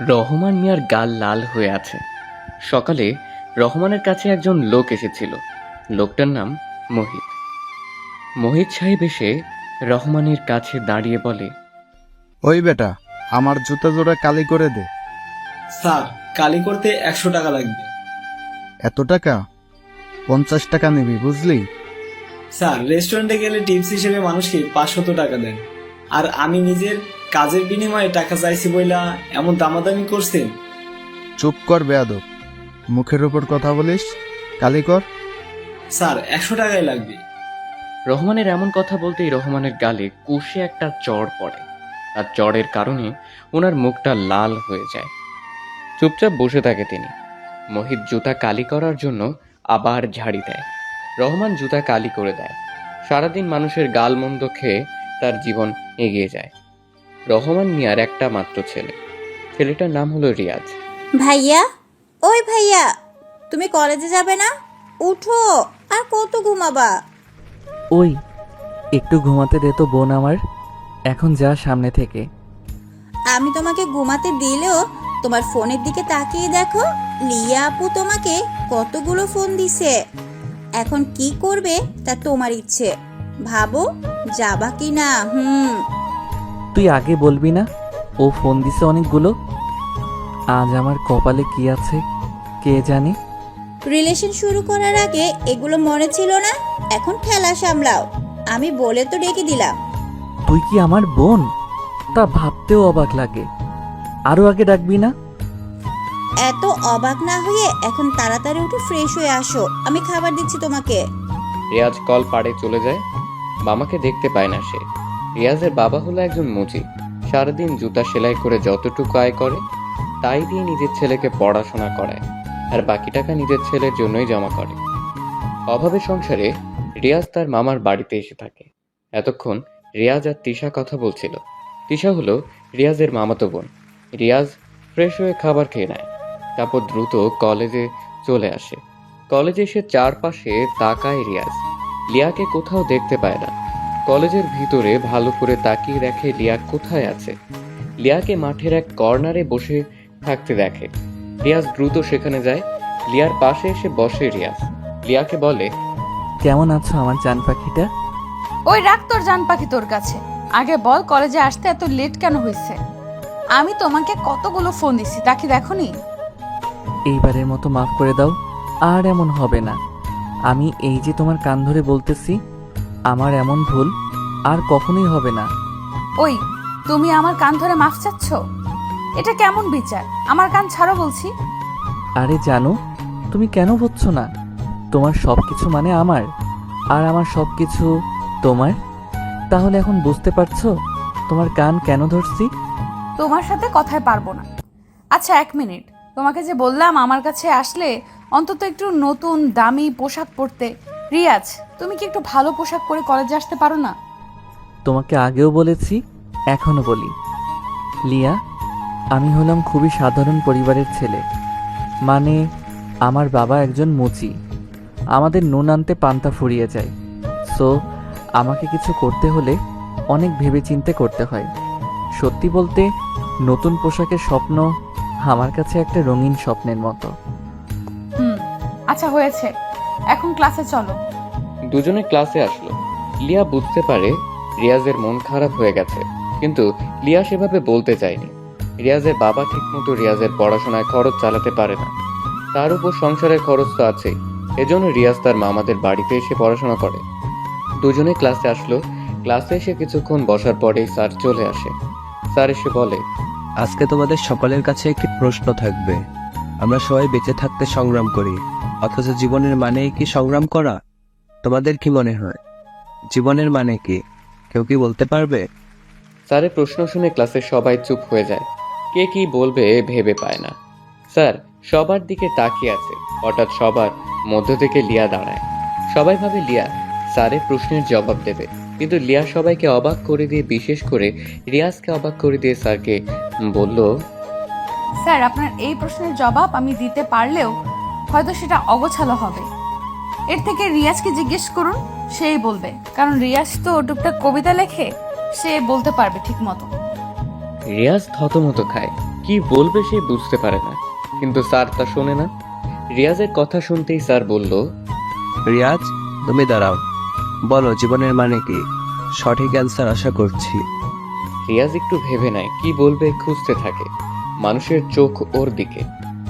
রহমান মিয়ার গাল লাল হয়ে আছে। সকালে রহমানের কাছে একজন লোক এসেছিল। লোকটার নাম মোহিত। মোহিত সাহেব এসে রহমানের কাছে দাঁড়িয়ে বলে, ওই বেটা, আমার জুতা জোড়া কালি করে দে। স্যার, কালি করতে 100 টাকা লাগবে। এত টাকা? 50 টাকা নিবি, বুঝলি? স্যার, রেস্টুরেন্টে গেলে টিপস হিসেবে মানুষকে 500 টাকা দেন, আর আমি নিজের কাজের বিনিময়ে টাকা চাইছি বইলা এমন দামাদামি করছেন? চুপ কর বেয়াদব, মুখের উপর কথা বলিস। কালি কর। স্যার, 100 টাকাই লাগবে। রহমানের এমন কথা বলতেই রহমানের গালে কষে একটা চড় পড়ে। আর চড়ের কারণে ওনার মুখটা লাল হয়ে যায়। চুপচাপ বসে থাকে তিনি। মোহিত জুতা কালি করার জন্য আবার ঝাড়ি দেয়। রহমান জুতা কালি করে দেয়। সারাদিন মানুষের গাল মন্দ খেয়ে তার জীবন এগিয়ে যায়। রহমান মিয়ার একটা মাত্র ছেলে। ছেলেটার নাম হলো রিয়াজ। ভাইয়া, ওই ভাইয়া, তুমি কলেজে যাবে না? উঠো, আর কত ঘুমাবা? ওই একটু ঘুমাতে দে তো বোন আমার, এখন যা সামনে থেকে। আমি তোমাকে ঘুমাতে দিলেও তোমার ফোনের দিকে তাকিয়ে দেখো, লিয়া আপু তোমাকে কতগুলো ফোন দিছে। এখন কি করবে তা তোমার ইচ্ছে, ভাবো যাবা কি না। তুই আগে বলবি না ও ফোন দিছে অনেকগুলো? আজ আমার কপালে কি আছে কে জানে। রিলেশন শুরু করার আগে এগুলো মনে ছিল না, এখন ঠেলা সামলাও। আমি বলে তো ডেকে দিলাম। তুই কি আমার বোন? তা ভাবতেও অবাক লাগে। আরো আগে ডাকবি না? এত অবাক না হয়ে এখন তাড়াতাড়ি উঠে ফ্রেশ হয়ে আসো, আমি খাবার দিচ্ছি তোমাকে। রিয়াজ কল পাড়ে চলে যায়। মামাকে দেখতে পায় না সে। রিয়াজের বাবা হলো একজন মুচি। সারাদিন জুতা সেলাই করে যতটুকু আয় করে তাই দিয়ে নিজের ছেলেকে পড়াশোনা করায়, আর বাকি টাকা নিজের ছেলের জন্যই জমা করে। অভাবের সংসারে রিয়াজ তার মামার বাড়িতে এসে থাকে। এতক্ষণ রিয়াজ আর তিশা কথা বলছিল। তিশা হলো রিয়াজের মামাতো বোন। রিয়াজ ফ্রেশ হয়ে খাবার খেয়ে নেয়, তারপর দ্রুত কলেজে চলে আসে। কলেজে এসে চারপাশে তাকায় রিয়াজ। লিয়াকে কোথাও দেখতে পায় না। কলেজের ভিতরে ভালো করে তাকিয়ে দেখে লিয়া কোথায় আছে। লিয়াকে মাঠের এক কর্নারে বসে থাকতে দেখে। রিয়াজ দ্রুত সেখানে যায়। লিয়ার পাশে এসে বসে রিয়াজ। লিয়াকে বলে, কেমন আছো আমার জান পাখিটা? ওই রাখ তোর জান পাখি তোর কাছে। আগে বল, কলেজে আসতে এত লেট কেন হয়েছে? আমি তোমাকে কতগুলো ফোন দিছি, তা কি দেখোনি? এইবারের মতো মাফ করে দাও, আর এমন হবে না। আমি এই যে তোমার কান ধরে বলতেছি, আমার এমন ভুল আর কখনোই হবে না। ওই, তুমি আমার কান ধরে মাফ চাচ্ছ? এটা কেমন বিচার? আমার কান ছাড়ো বলছি। আরে জানো, তুমি কেন বুঝছো না? তোমার সবকিছু মানে আমার, আর আমার সবকিছু তোমার। তাহলে এখন বুঝতে পারছো তোমার কান কেন ধরছি? তোমার সাথে কথায় পারবো না। আচ্ছা 1 মিনিট, তোমাকে যে বললাম আমার কাছে আসলে অন্তত একটু নতুন দামি পোশাক পরতে। রিয়াজ, তুমি কি একটু ভালো পোশাক পরে কলেজে আসতে পারো না? তোমাকে আগেও বলেছি, এখনো বলি, লিয়া, আমি হলাম খুবই সাধারণ পরিবারের ছেলে। মানে আমার বাবা একজন মুচি। আমাদের নুন আনতে পান্তা ফুরিয়ে যায়। সো আমাকে কিছু করতে হলে অনেক ভেবেচিন্তে করতে হয়। সত্যি বলতে নতুন পোশাকের স্বপ্ন আমার কাছে একটা রঙিন স্বপ্নের মতো। আচ্ছা হয়েছে, এখন ক্লাসে চলো। দুজনে ক্লাসে আসলো। লিয়া বুঝতে পারে রিয়াজের মন খারাপ হয়ে গেছে, কিন্তু লিয়া সেভাবে বলতে চায়নি। রিয়াজের বাবা ঠিকমতো রিয়াজের পড়াশোনায় খরচ চালাতে পারে না, তার উপর সংসারের খরচ তো আছেই। এজন্য রিয়াজ তার মামাদের বাড়িতে এসে পড়াশোনা করে। দুজনে ক্লাসে আসলো। ক্লাসে এসে কিছুক্ষণ বসার পরেই স্যার চলে আসে। স্যার এসে বলে, আজকে তোমাদের সকলের কাছে একটি প্রশ্ন থাকবে। আমরা সবাই বেঁচে থাকতে সংগ্রাম করি, অথচ জীবনের মানে কি সংগ্রাম করা? তোমাদের কি মনে হয় জীবনের মানে কি? কেউ কি বলতে পারবে? স্যারের প্রশ্ন শুনে ক্লাসের সবাই চুপ হয়ে যায়। কে কি বলবে ভেবে পায় না। স্যার সবার দিকে তাকিয়ে আছে। হঠাৎ সবার মধ্য থেকে লিয়া দাঁড়ায়। সবাই ভাবে লিয়া স্যারের প্রশ্নের জবাব দেবে, কিন্তু লিয়া সবাইকে অবাক করে দিয়ে, বিশেষ করে রিয়াজকে অবাক করে দিয়ে স্যারকে বলল, স্যার, আপনার এই প্রশ্নের জবাব আমি দিতে পারলেও হয়তো সেটা অগোছালো হবে। এর থেকে রিয়াজকে জিজ্ঞেস করুন, সেই বলবে, কারণ রিয়াজ তো টুকটাক কবিতা লেখে, সে বলতে পারবে ঠিক মতো। রিয়াজ থতমত খায়, কি বলবে সে বুঝতে পারে না, কিন্তু স্যার তা শোনে না। রিয়াজের কথা শুনতেই স্যার বলল, রিয়াজ, তুমি দাঁড়াও, বলো জীবনের মানে কি? সঠিক অ্যান্সার আশা করছি। রিয়াজ একটু ভেবে নেয়, কি বলবে খুঁজতে থাকে। মানুষের চোখ ওর দিকে।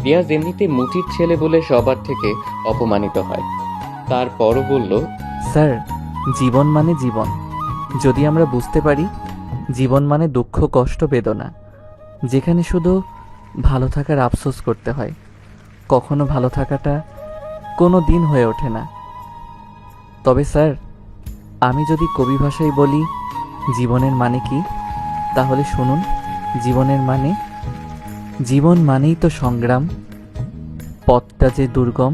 রিয়াজ এমনিতে মুচির ছেলে বলে সবার থেকে অপমানিত হয়। তারপরও বলল, স্যার, জীবন মানে জীবন। যদি আমরা বুঝতে পারি জীবন মানে দুঃখ, কষ্ট, বেদনা, যেখানে শুধু ভালো থাকার আফসোস করতে হয়, কখনো ভালো থাকাটা কোনো দিন হয়ে ওঠে না। তবে স্যার, আমি যদি কবি ভাষায় বলি জীবনের মানে কি, তাহলে শুনুন। জীবন মানেই তো সংগ্রাম, পথটা যে দুর্গম।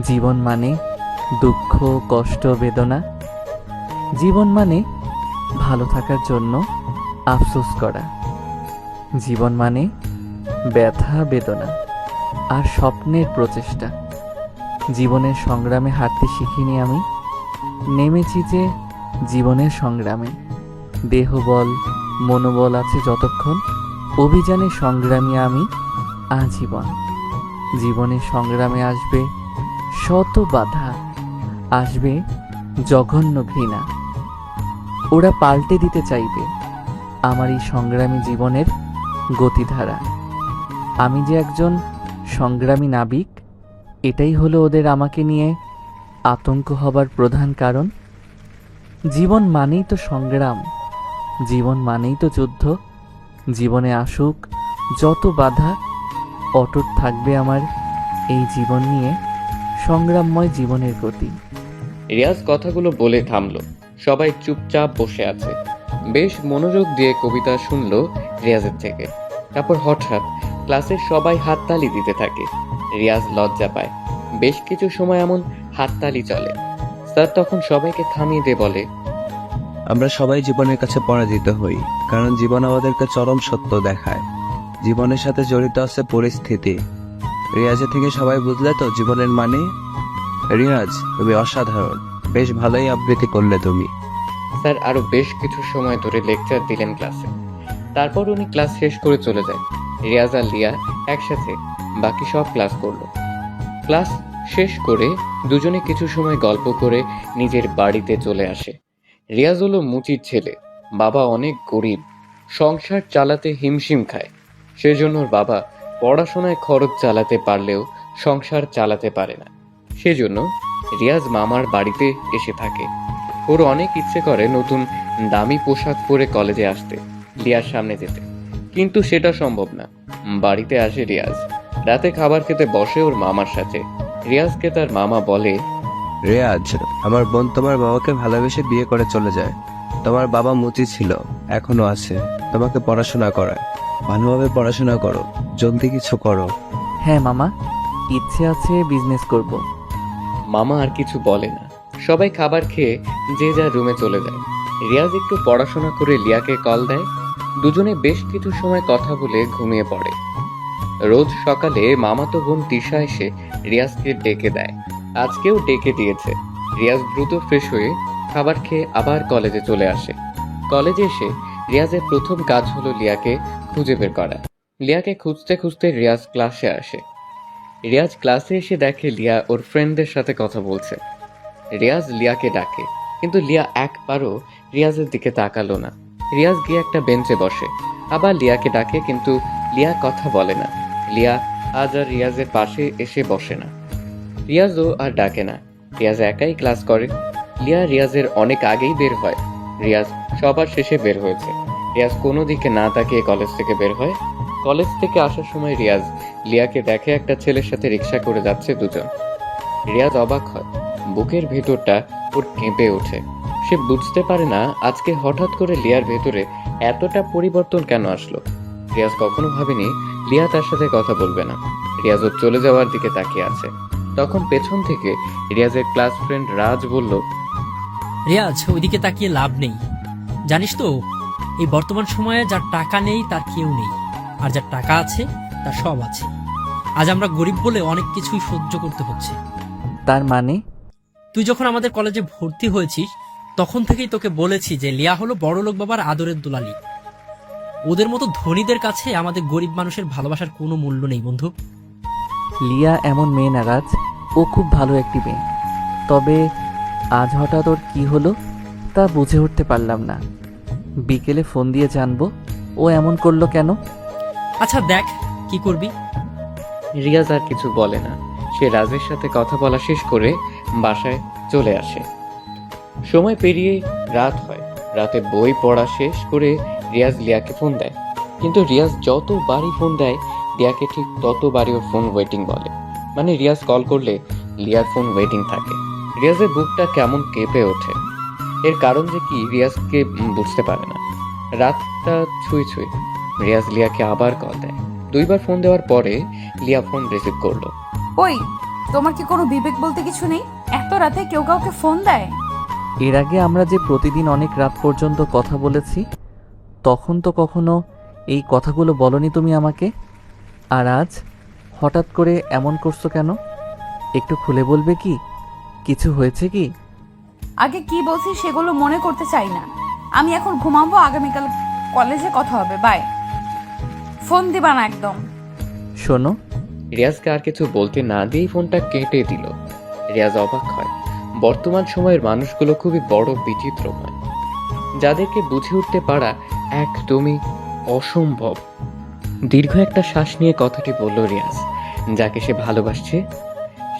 জীবন মানে দুঃখ, কষ্ট, বেদনা। জীবন মানে ভালো থাকার জন্য আফসোস করা। জীবন মানে ব্যথা, বেদনা আর স্বপ্নের প্রচেষ্টা। জীবনের সংগ্রামে হাঁটতে শিখিনি আমি, নেমেছি যে জীবনের সংগ্রামে। দেহবল, মনোবল আছে যতক্ষণ, অভিযানে সংগ্রামী আমি আজীবন। জীবনের সংগ্রামে আসবে শত বাধা, আসবে জঘন্য ঘৃণা। ওরা পাল্টে দিতে চাইবে আমার এই সংগ্রামী জীবনের গতিধারা। আমি যে একজন সংগ্রামী নাবিক, এটাই হলো ওদের আমাকে নিয়ে আতঙ্ক হবার প্রধান কারণ। জীবন মানেই তো সংগ্রাম, জীবন মানেই তো যুদ্ধ। জীবনে আসুক যত বাধা, অটুট থাকবে আমার এই জীবন নিয়ে সংগ্রামময় জীবনের গতি। রিয়াজ কথাগুলো বলে থামলো। সবাই চুপচাপ বসে আছে, বেশ মনোযোগ দিয়ে কবিতা শুনলো রিয়াজের থেকে। তারপর হঠাৎ ক্লাসের সবাই হাততালি দিতে থাকে। রিয়াজ লজ্জা পায়। বেশ কিছু সময় এমন হাততালি চলে। স্যার তখন সবাইকে থামিয়ে দিয়ে বলে, আমরা সবাই জীবনের কাছে পরাজিত হই, কারণ জীবন আমাদেরকে চরম সত্য দেখায়। জীবনের সাথে জড়িত আছে পরিস্থিতি। রিয়াজের থেকে সবাই বুঝলে তো জীবনের মানে? রিয়াজ, তুমি অসাধারণ, বেশ ভালোই আবৃত্তি করলে তুমি। স্যার আরো বেশ কিছু সময় ধরে লেকচার দিলেন ক্লাসে। তারপর উনি ক্লাস শেষ করে চলে যায়। রিয়াজ আর লিয়া একসাথে বাকি সব ক্লাস করলো। ক্লাস শেষ করে দুজনে কিছু সময় গল্প করে নিজের বাড়িতে চলে আসে। রিয়াজ হলো মুচির ছেলে, বাবা অনেক গরিব, সংসার চালাতে হিমশিম খায়। সেজন্য ওর বাবা পড়াশোনায় খরচ চালাতে পারলেও সংসার চালাতে পারে না। সেজন্য রিয়াজ মামার বাড়িতে এসে থাকে। ওর অনেক ইচ্ছে করে নতুন দামি পোশাক পরে কলেজে আসতে, লিয়ার সামনে যেতে, কিন্তু সেটা সম্ভব না। বাড়িতে আসে রিয়াজ। রাতে খাবার খেতে বসে ওর মামার সাথে। রিয়াজকে তার মামা বলে, রিয়াজ, আমার বোন তোমার বাবাকে ভালোবেসে বিয়ে করে চলে যায়। তোমার বাবা মুচি ছিল, এখনো আছে, তোমাকে পড়াশোনা করায়। ভালোভাবে পড়াশোনা করো, জলদি কিছু করো। হ্যাঁ মামা, ইচ্ছে আছে বিজনেস করব। মামা আর কিছু বলে না। সবাই খাবার খেয়ে যে যার রুমে চলে যায়। রিয়াজ একটু পড়াশোনা করে লিয়াকে কল দেয়। দুজনে বেশ কিছু সময় কথা বলে ঘুমিয়ে পড়ে। রোজ সকালে মামাতো বোন তিশা এসে রিয়াজকে ডেকে দেয়। আজকেও ডেকে দিয়েছে। রিয়াজ দ্রুত ফ্রেশ হয়ে খাবার খেয়ে আবার কলেজে চলে আসে। কলেজে এসে রিয়াজের প্রথম কাজ হলো লিয়াকে খুঁজে বের করা। লিয়াকে খুঁজতে খুঁজতে রিয়াজ ক্লাসে আসে। রিয়াজ ক্লাসে এসে দেখে লিয়া ওর ফ্রেন্ডদের সাথে কথা বলছে। রিয়াজ লিয়াকে ডাকে, কিন্তু লিয়া একবারও রিয়াজের দিকে তাকালো না। রিয়াজ গিয়ে একটা বেঞ্চে বসে। আবার লিয়াকে ডাকে, কিন্তু লিয়া কথা বলে না। লিয়া আজ আর রিয়াজের পাশে এসে বসে না। রিয়াজও আর ডাকে না। রিয়াজ একাই ক্লাস করে। লিয়া রিয়াজের অনেক আগেই বের হয়। রিয়াজ সবার শেষে বের হয়েছে। রিয়াজ কোনো দিকে না তাকিয়ে কলেজ থেকে বের হয়। কলেজ থেকে আসার সময় রিয়াজ লিয়াকে দেখে একটা ছেলের সাথে রিক্সা করে যাচ্ছে দুজন। রিয়াজ অবাক হয়। বুকের ভেতরটা ওর কেঁপে ওঠে। সে বুঝতে পারে না আজকে হঠাৎ করে লিয়ার ভেতরে এতটা পরিবর্তন কেন আসলো। রিয়াজ কখনো ভাবেনি লিয়া তার সাথে কথা বলবে না। রিয়াজ ওর চলে যাওয়ার দিকে তাকিয়ে আছে। তখন পেছন থেকে রিয়াজের ক্লাস ফ্রেন্ড রাজ বলল, রিয়াজ, ওইদিকে তাকিয়ে লাভ নেই। জানিস তো, এই বর্তমান সময়ে যার টাকা নেই তার কেউ নেই, আর যার টাকা আছে তার সব আছে। আজ আমরা গরিব বলে অনেক কিছুই সহ্য করতে হচ্ছে। তার মানে? তুই যখন আমাদের কলেজে ভর্তি হয়েছিস তখন থেকেই তোকে বলেছি যে লিয়া হলো বড়লোক বাবার আদরের দুলালি। ওদের মতো ধনীদের কাছে আমাদের গরিব মানুষের ভালোবাসার কোনো মূল্য নেই বন্ধু। লিয়া এমন মেয়ে না রাজ, ও খুব ভালো একটি মেয়ে। তবে আজ হঠাৎ ওর কি হলো তা বুঝে উঠতে পারলাম না। বিকেলে ফোন দিয়ে জানবো ও এমন করলো কেন। আচ্ছা দেখ কি করবি। রিয়াজ আর কিছু বলে না। সে রাজের সাথে কথা বলা শেষ করে বাসায় চলে আসে। সময় পেরিয়ে রাত হয়। রাতে বই পড়া শেষ করে রিয়াজ লিয়াকে ফোন দেয়, কিন্তু রিয়াজ যতবারই ফোন দেয় লিয়াকে ঠিক ততবারই ওর ফোন ওয়েটিং বলে। মানে রিয়াজ কল করলে লিয়ার ফোন ওয়েটিং থাকে। রিয়াজের বুকটা কেমন কেঁপে ওঠে। এর কারণ যে কি রিয়াজকে বুঝতে পারে না। রাতটা ছুঁই ছুঁই রিয়াজ লিয়াকে আবার কল দেয়। 2 বার ফোন দেওয়ার পরে লিয়া ফোন রিসিভ করলো। ওই, তোমার কি কোনো বিবেক বলতে কিছু নেই? এত রাতে কেউ কাউকে ফোন দেয়? এর আগে আমরা যে প্রতিদিন অনেক রাত পর্যন্ত কথা বলেছি, তখন তো কখনো এই কথাগুলো বলনি তুমি আমাকে। আর আজ হঠাৎ করে এমন করছো কেন? একটু খুলে বলবে কি? কিছু হয়েছে কি? আগে কি বলছি সেগুলো মনে করতে চাই না। আমি এখন ঘুমাবো, আগামীকাল কলেজে কথা হবে, বাই। ফোন দিবা না একদম। শোনো, রিয়াজকে আর কিছু বলতে না দিয়েই ফোনটা কেটে দিল। রিয়াজ অবাক হয়। বর্তমান সময়ের মানুষগুলো খুবই বড় বিচিত্রময়, যাদেরকে বুঝে উঠতে পারা একদমই অসম্ভব। দীর্ঘ একটা শ্বাস নিয়ে কথাটি বলল রিয়াজ। যাকে সে ভালোবাসছে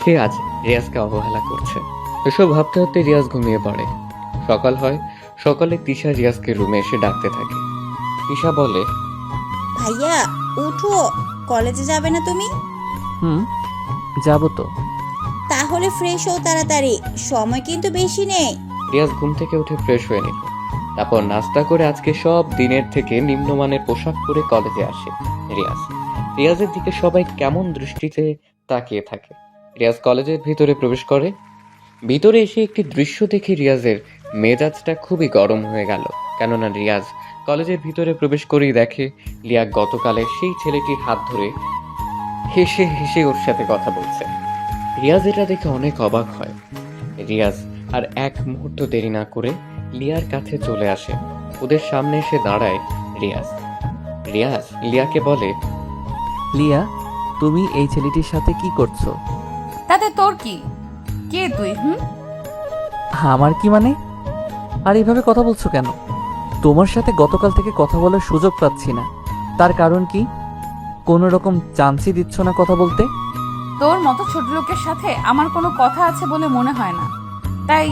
সে আজ রিয়াজকে অবহেলা করছে। এসব ভাবতে ভাবতে রিয়াজ ঘুমিয়ে পড়ে। সকাল হয়। সকালে তিশা রিয়াজকে রুমে এসে ডাকতে থাকে। তিশা বলে, ভাইয়া উঠো, কলেজে যাবে না তুমি? যাবো তো। তাহলে ফ্রেশ হও তাড়াতাড়ি, সময় কিন্তু বেশি নেই। রিয়াজ ঘুম থেকে উঠে ফ্রেশ হয়ে নিল। তারপর নাস্তা করে আজকে সব দিনের থেকে নিম্নমানের পোশাক পরে কলেজে আসে রিয়াজের দিকে সবাই কেমন দৃষ্টিতে তাকিয়ে থাকে। রিয়াজ কলেজের ভিতরে প্রবেশ করে। ভিতরে এসে একটি দৃশ্য দেখে রিয়াজের মেজাজটা খুবই গরম হয়ে গেল। কেননা রিয়াজ কলেজের ভিতরে প্রবেশ করেই দেখে লিয়া গতকালের সেই ছেলেটির হাত ধরে হেসে হেসে ওর সাথে কথা বলছে। রিয়াজ এটা দেখে অনেক অবাক হয়। রিয়াজ আর এক মুহূর্ত দেরি না করে লিয়ার কাছে চলে আসে। ওদের সামনে এসে দাঁড়ায় রিয়াজ লিয়াকে বলে, লিয়া, তুমি এই ছেলেটির সাথে কি করছো? তাতে তোর কি? কে তুই? আমার কি মানে? আর এইভাবে কথা বলছো কেন? তোমার সাথে গতকাল থেকে কথা বলার সুযোগ পাচ্ছি না। তার কারণ কি? কোনো রকম চান্সই দিচ্ছ না কথা বলতে? তোর মতো ছোট লোকের সাথে আমার কোনো কথা আছে বলে মনে হয় না, তাই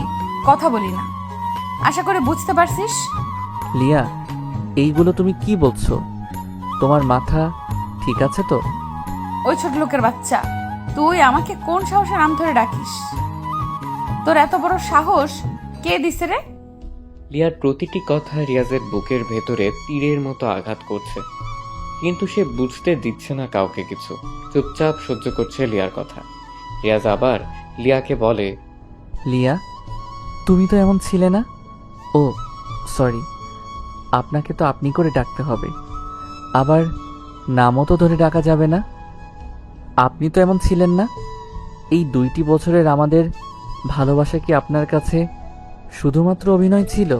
কথা বলি না। আশা করে বুঝতে পারছিস। লিয়া, এইগুলো তুমি কি বলছো? তোমার মাথা ঠিক আছে তো? ওই ছোট লোকের বাচ্চা, তুই আমাকে কোন সাহসে নাম ধরে ডাকিস? তোর এত বড় সাহস কে দিছে রে? লিয়ার প্রতিটি কথা রিয়াজের বুকের ভেতরে তীরের মতো আঘাত করছে, কিন্তু সে বুঝতে দিচ্ছে না কাউকে কিছু। চুপচাপ সহ্য করছে লিয়ার কথা। রিয়াজ আবার লিয়াকে বলে, লিয়া, তুমি তো এমন ছিলে না। ও সরি, আপনাকে তো আপনি করে ডাকতে হবে। আবার নামও তো ধরে ডাকা যাবে না। আপনি তো এমন ছিলেন না। এই 2টি বছরের আমাদের ভালোবাসা কি আপনার কাছে শুধুমাত্র অভিনয় ছিল?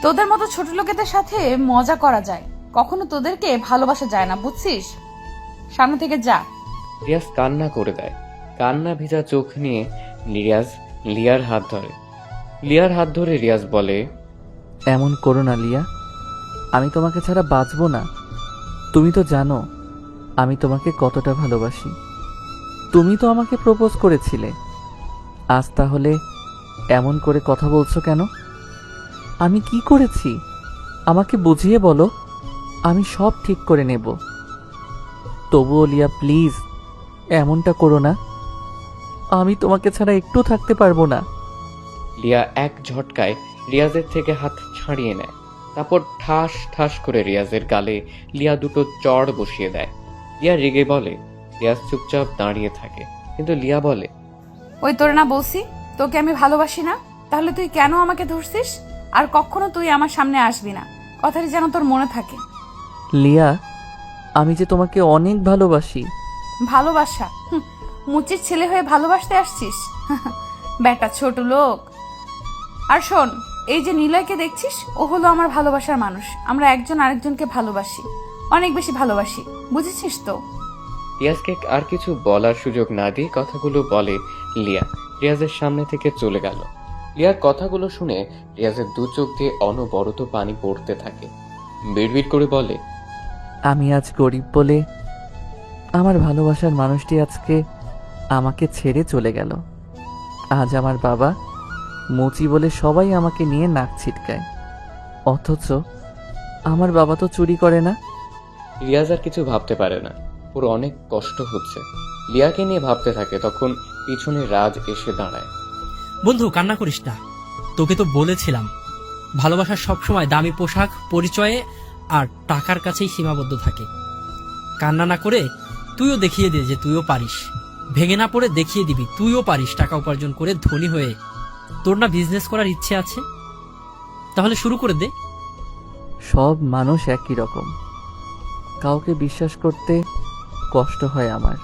তোদের মতো ছোট লোকেদের সাথে মজা করা যায়, কখনো তোদেরকে ভালোবাসা যায় না, বুঝছিস? সামনে থেকে যা। রিয়াজ কান্না করে দেয়। কান্না ভেজা চোখ নিয়ে রিয়াজ লিয়ার হাত ধরে। রিয়াজ বলে, এমন করো না লিয়া, আমি তোমাকে ছাড়া বাঁচবো না। তুমি তো জানো আমি তোমাকে কতটা ভালোবাসি। তুমি তো আমাকে প্রপোজ করেছিলে। আজ তাহলে এমন করে কথা বলছো কেন? আমি কি করেছি আমাকে বুঝিয়ে বলো, আমি সব ঠিক করে নেব। তবুও লিয়া প্লিজ এমনটা করো না। আমি তোমাকে ছাড়া একটু থাকতে পারবো না। লিয়া এক ঝটকায় রিয়াজের থেকে হাত ছাড়িয়ে নেয়। তারপর ঠাস ঠাস করে রিয়াজের গালে লিয়া দুটো চড় বসিয়ে দেয়। লিয়া রেগে বলে। রিয়াজ চুপচাপ দাঁড়িয়ে থাকে, কিন্তু লিয়া বলে, ওই তোর না বলছি তোকে আমি ভালোবাসি না, তাহলে তুই কেন আমাকে ধরছিস? আর কখনো তুই আমার সামনে আসবি না, কথাটি যেন তোর মনে থাকে। লিয়া, আমি যে তোমাকে অনেক ভালোবাসি। ভালোবাসা? মুচির ছেলে হয়ে ভালোবাসতে আসছিস? বেটা ছোট লোক। আর শোন, এই যে নিলয়কে দেখছিস, ও হলো আমার ভালোবাসার মানুষ। আমরা একজন আরেকজনকে ভালোবাসি, অনেক বেশি ভালোবাসি, বুঝেছিস তো? রিয়াজকে আর কিছু বলার সুযোগ না দিয়ে কথাগুলো বলে লিয়া রিয়াজের সামনে থেকে চলে গেল। লিয়ার কথাগুলো শুনে রিয়াজের দু চোখ দিয়ে অনবরত পানি পড়তে থাকে। বিড়বিড় করে বলে, আমি আজ গরিব বলে আমার ভালোবাসার মানুষটি আজকে আমাকে ছেড়ে চলে গেল। আজ আমার বাবা মুচি বলে সবাই আমাকে নিয়ে নাক ছিটকায়, অথচ আমার বাবা তো চুরি করে না। রিয়াজ আর কিছু ভাবতে পারে না, ওর অনেক কষ্ট হচ্ছে। লিয়াকে নিয়ে ভাবতে থাকে, তখন পিছনে রাজ এসে দাঁড়ায়। বন্ধু কান্না করিস না, তোকে তো বলেছিলাম ভালোবাসা সবসময় দামি পোশাক, পরিচয়ে আর টাকার কাছেই সীমাবদ্ধ থাকে। কান্না না করে তুইও দেখিয়ে দে যে তুইও পারিস। ভেঙে না পড়ে দেখিয়ে দিবি তুইও পারিস টাকা উপার্জন করে ধনী হয়ে। তোর না বিজনেস করার ইচ্ছে আছে? তাহলে শুরু করে দে। সব মানুষ একই রকম, কাউকে বিশ্বাস করতে কষ্ট হয় আমার।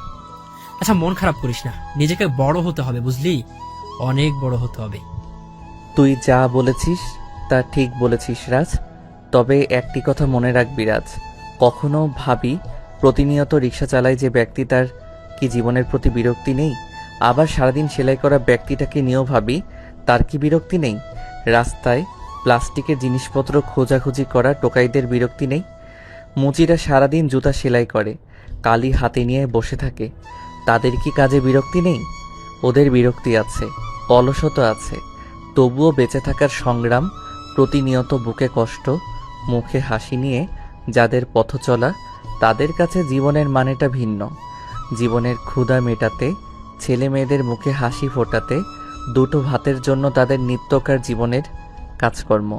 আচ্ছা মন খারাপ করিস না, নিজেকে বড় হতে হবে, বুঝলি? অনেক বড় হতে হবে। তুই যা বলেছিস তা ঠিক বলেছিস রাজ, তবে একটি কথা মনে রাখবি রাজ, কখনো ভাবি প্রতিনিয়ত রিক্সা চালায় যে ব্যক্তি, তার কি জীবনের প্রতি বিরক্তি নেই? আবার সারাদিন সেলাই করা ব্যক্তিটাকে নিয়েও ভাবি তার কি বিরক্তি নেই? রাস্তায় প্লাস্টিকের জিনিসপত্র খোঁজাখুঁজি করা টোকাইদের বিরক্তি নেই? মুচিরা সারাদিন জুতা সেলাই করে, কালি হাতে নিয়ে বসে থাকে, তাদের কি কাজে বিরক্তি নেই? ওদের বিরক্তি আছে, অলসতা আছে, তবুও বেঁচে থাকার সংগ্রাম, প্রতিনিয়ত বুকে কষ্ট, মুখে হাসি নিয়ে যাদের পথ চলা, তাদের কাছে জীবনের মানেটা ভিন্ন। জীবনের ক্ষুধা মেটাতে, ছেলে মেয়েদের মুখে হাসি ফোটাতে, দুটো ভাতের জন্য তাদের নিত্যকার জীবনের কাজকর্ম,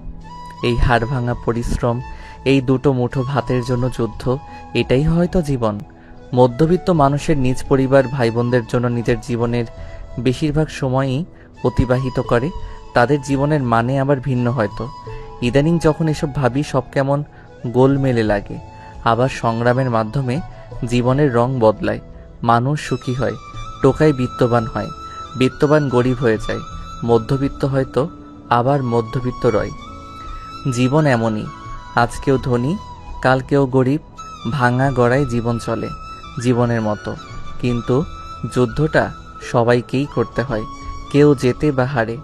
এই হাড় ভাঙা পরিশ্রম, এই দুটো মুঠো ভাতের জন্য যুদ্ধ, এটাই হয়তো জীবন। মধ্যবিত্ত মানুষের নিজ পরিবার ভাই বোনদের জন্য নিজের জীবনের বেশিরভাগ সময়ই অতিবাহিত করে, তাদের জীবনের মানে আবার ভিন্ন হয়তো। ইদানিং যখন এসব ভাবি সব কেমন গোলমেলে লাগে। আবার সংগ্রামের মাধ্যমে জীবনের রং বদলায়, মানুষ সুখী হয়, টোকাই বিত্তবান হয়, বিত্তবান গরিব হয়ে যায়, মধ্যবিত্ত হয়তো আবার মধ্যবিত্ত রয়। জীবন এমনই, আজ কেউ ধনী, কাল কেউ গরিব, ভাঙা গড়ায় জীবন চলে জীবনের মতো। কিন্তু যুদ্ধটা সবাইকেই করতে হয়, কেউ জেতে বা হারে।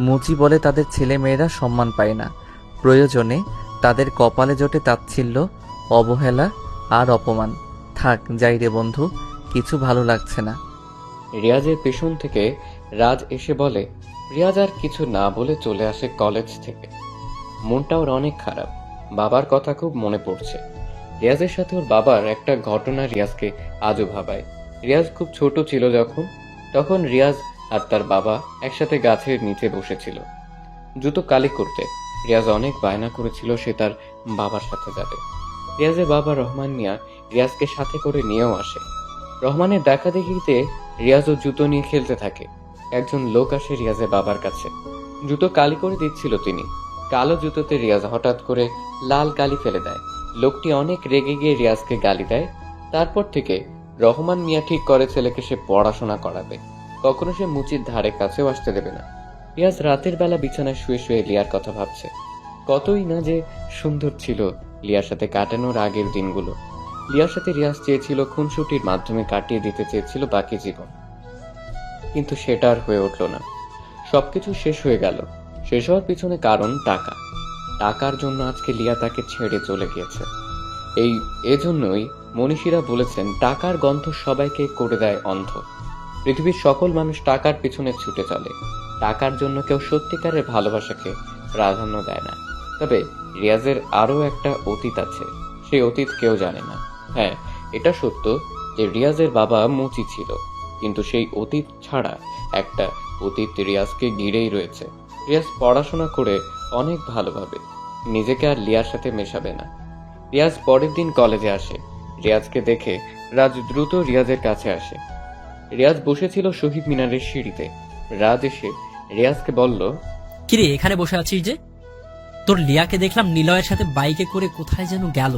মুচি বলে তাদের ছেলে মেয়েরা সম্মান পায় না, প্রয়োজনে তাদের কপালে জোটে তাচ্ছিল্য, অবহেলা আর অপমান। থাক যাই রে বন্ধু, কিছু ভালো লাগছে না। রিয়াজের পেছন থেকে রাজ এসে বলে। রিয়াজ আর কিছু না বলে চলে আসে কলেজ থেকে। মনটা ওর অনেক খারাপ, বাবার কথা খুব মনে পড়ছে। রিয়াজের সাথে ওর বাবার একটা ঘটনা রিয়াজকে আজও ভাবায়। রিয়াজ খুব ছোট ছিল তখন রিয়াজ আর তার বাবা একসাথে গাছের নিচে বসেছিল জুতো কালি করতে। রিয়াজ অনেক বায়না করেছিল সে তার বাবার সাথে যাবে। রিয়াজের বাবা রহমান মিয়া রিয়াজকে সাথে করে নিয়েও আসে। রহমানের দেখা দেখিতে রিয়াজও জুতো নিয়ে খেলতে থাকে। একজন লোক আসে রিয়াজের বাবার কাছে, জুতো কালি করে দিচ্ছিল তিনি। কালো জুতোতে রিয়াজ হঠাৎ করে লাল কালি ফেলে দেয়। লোকটি অনেক রেগে গিয়ে রিয়াজকে গালি দেয়। তারপর থেকে রহমান মিয়া ঠিক করে ছেলেকে সে পড়াশোনা করাবে, কখনো সে মুচির ধারে কাছেও আসতে দেবে না। রিয়াজ রাতের বেলা বিছানায় শুয়ে শুয়ে লিয়ার কথা ভাবছে। কতই না যে সুন্দর ছিল লিয়ার সাথে কাটানোর আগের দিনগুলো। লিয়ার সাথে রিয়াজ চেয়েছিল খুনসুটির মাধ্যমে কাটিয়ে দিতে চেয়েছিল বাকি জীবন, কিন্তু সেটা আর হয়ে উঠল না। সবকিছু শেষ হয়ে গেল। শেষ হওয়ার পিছনে কারণ টাকা। টাকার জন্য আজকে লিয়া তাকে ছেড়ে চলে গিয়েছে। এজন্যই মনীষীরা বলেছেন টাকার গন্ধ সবাইকে করে দেয় অন্ধ। পৃথিবীর সকল মানুষ টাকার পিছনে ছুটে চলে, টাকার জন্য কেউ সত্যিকারের ভালোবাসাকে প্রাধান্য দেয় না। তবে রিয়াজের আরো একটা অতীত আছে, সেই অতীত কেউ জানে না। হ্যাঁ, এটা সত্য যে রিয়াজের বাবা মুচি ছিল, কিন্তু সেই অতীত ছাড়া একটা অতীত রিয়াজকে ঘিরেই রয়েছে। রিয়াজ পড়াশোনা করে অনেক ভালোভাবে, নিজেকে আর লিয়ার সাথে মেশাবে না। রিয়াজ পরের দিন কলেজে আসে। রিয়াজকে দেখে রাজ দ্রুত রিয়াজের কাছে আসে। রিয়াজ বসেছিল শহীদ মিনারের সিঁড়িতে। রাজ এসে রিয়াজকে বলল, কিরে এখানে বসে আছিস যে? তোর লিয়াকে দেখলাম নিলয়ের সাথে বাইকে করে কোথায় যেন গেল।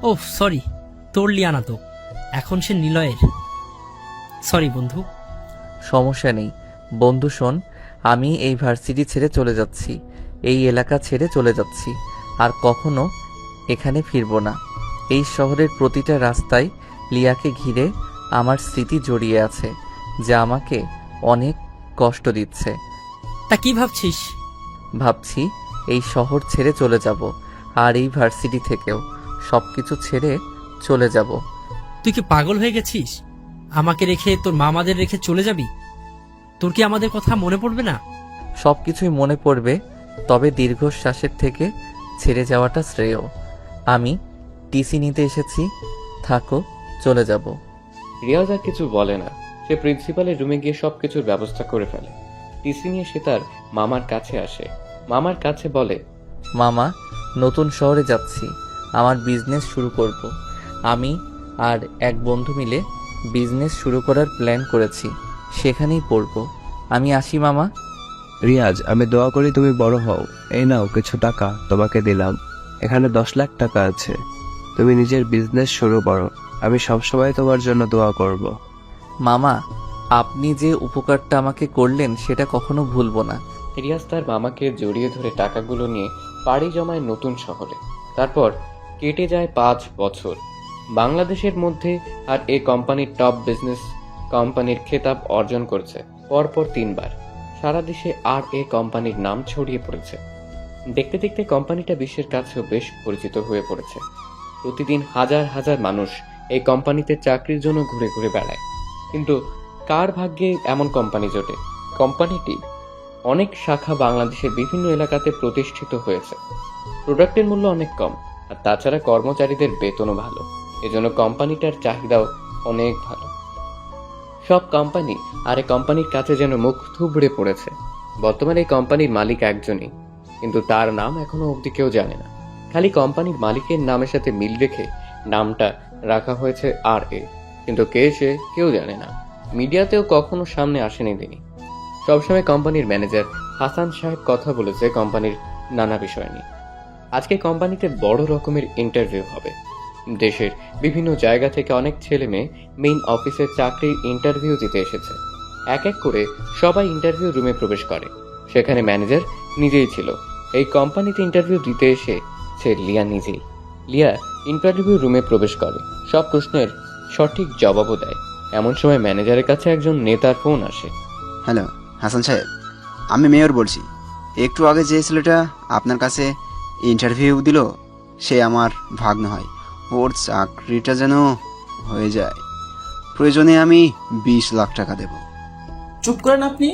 ও সরি, তোর লিয়া না তো, এখন সে নিলয়ের। সরি বন্ধু। সমস্যা নেই বন্ধু, শোন আমি এই ভার্সিটি ছেড়ে চলে যাচ্ছি, এই এলাকা ছেড়ে চলে যাচ্ছি, আর কখনো এখানে ফিরবো না। এই শহরের প্রতিটা রাস্তায় লিয়াকে ঘিরে আমার স্মৃতি জড়িয়ে আছে, যা আমাকে অনেক কষ্ট দিচ্ছে। তা কি ভাবছিস? ভাবছি এই শহর ছেড়ে চলে যাব, আর এই ভার্সিটি থেকেও সব কিছু ছেড়ে চলে যাব। তুই কি পাগল হয়ে গেছিস? আমাকে রেখে, তোর মামাদের রেখে চলে যাবি? তোর কি আমাদের কথা মনে পড়বে না? সব কিছুই মনে পড়বে, তবে দীর্ঘশ্বাসের থেকে ছেড়ে যাওয়াটা শ্রেয়। আমি টিসি নিতে এসেছি, থাকো, চলে যাব। রিয়াজ আর কিছু বলে না। সে প্রিন্সিপালের রুমে গিয়ে সবকিছুর ব্যবস্থা করে ফেলে। টিসি নিয়ে সে তার মামার কাছে আসে। মামার কাছে বলে, মামা, নতুন শহরে যাচ্ছি, আমার বিজনেস শুরু করব। আমি আর এক বন্ধু মিলে বিজনেস শুরু করার প্ল্যান করেছি, সেখানেই পড়ব। আমি আসি মামা। রিয়াজ, আমি দোয়া করি তুমি বড় হও। এই নাও কিছু টাকা তোমাকে দিলাম, এখানে 10 লাখ টাকা আছে। তুমি নিজের বিজনেস শুরু করো, আমি সবসময় তোমার জন্য দোয়া করব। মামা, আপনি যে উপকারটা আমাকে করলেন সেটা কখনো ভুলবো না। রিয়াজ তার মামাকে জড়িয়ে ধরে টাকাগুলো নিয়ে পাড়ি জমায় নতুন শহরে। তারপর কেটে যায় 5 বছর। বাংলাদেশের মধ্যে আর এই কোম্পানির টপ বিজনেস কোম্পানির খেতাব অর্জন করেছে পরপর 3 বার। সারা দেশে আর এই কোম্পানির নাম ছড়িয়ে পড়েছে। দেখতে দেখতে কোম্পানিটা বিশ্বের কাছেও বেশ পরিচিত হয়ে পড়েছে। প্রতিদিন হাজার হাজার মানুষ এই কোম্পানিতে চাকরির জন্য ঘুরে ঘুরে বেড়ায়। কিন্তু কার ভাগ্যে এমন কোম্পানি জোটে? কোম্পানিটি অনেক শাখা বাংলাদেশের বিভিন্ন এলাকাতে প্রতিষ্ঠিত হয়েছে। প্রোডাক্টের মূল্য অনেক কম, আর তাছাড়া কর্মচারীদের বেতনও ভালো। এজন্য কোম্পানিটার চাহিদাও অনেক ভালো। সব কোম্পানি আর এই কোম্পানির কাছে যেন মুখ থুবড়ে পড়েছে। বর্তমানে এই কোম্পানির মালিক একজনই, কিন্তু তার নাম এখনো অবধি কেউ জানে না। খালি কোম্পানির মালিকের নামের সাথে মিল রেখে নামটা রাখা হয়েছে RA, কিন্তু কে সে কেউ জানে না। মিডিয়াতেও কখনো সামনে আসেনি তিনি। সবসময় কোম্পানির ম্যানেজার হাসান সাহেব কথা বলেছে কোম্পানির নানা বিষয় নিয়ে। আজকে কোম্পানিতে বড় রকমের ইন্টারভিউ হবে। দেশের বিভিন্ন জায়গা থেকে অনেক ছেলে মেয়ে মেইন অফিসে চাকরির ইন্টারভিউ দিতে এসেছে। এক এক করে সবাই ইন্টারভিউ রুমে প্রবেশ করে। সেখানে ম্যানেজার নিজেই ছিল। এই কোম্পানিতে ইন্টারভিউ দিতে এসেছে লিয়া নিজেই। লিয়া ইন্টারভিউ রুমে প্রবেশ করে, সব প্রশ্নের সঠিক জবাবও দেয়। এমন সময় ম্যানেজারের কাছে একজন নেতার ফোন আসে। হ্যালো হাসান সাহেব, আমি মেয়র বলছি। একটু আগে যে ছেলেটা আপনার কাছে ইন্টারভিউ দিল সে আমার ভাগ্নে হয়। ওর চাকরিটা যেন হয়ে যায়, প্রয়োজনে আমি 20 লাখ টাকা দেব। চুপ করেন আপনি।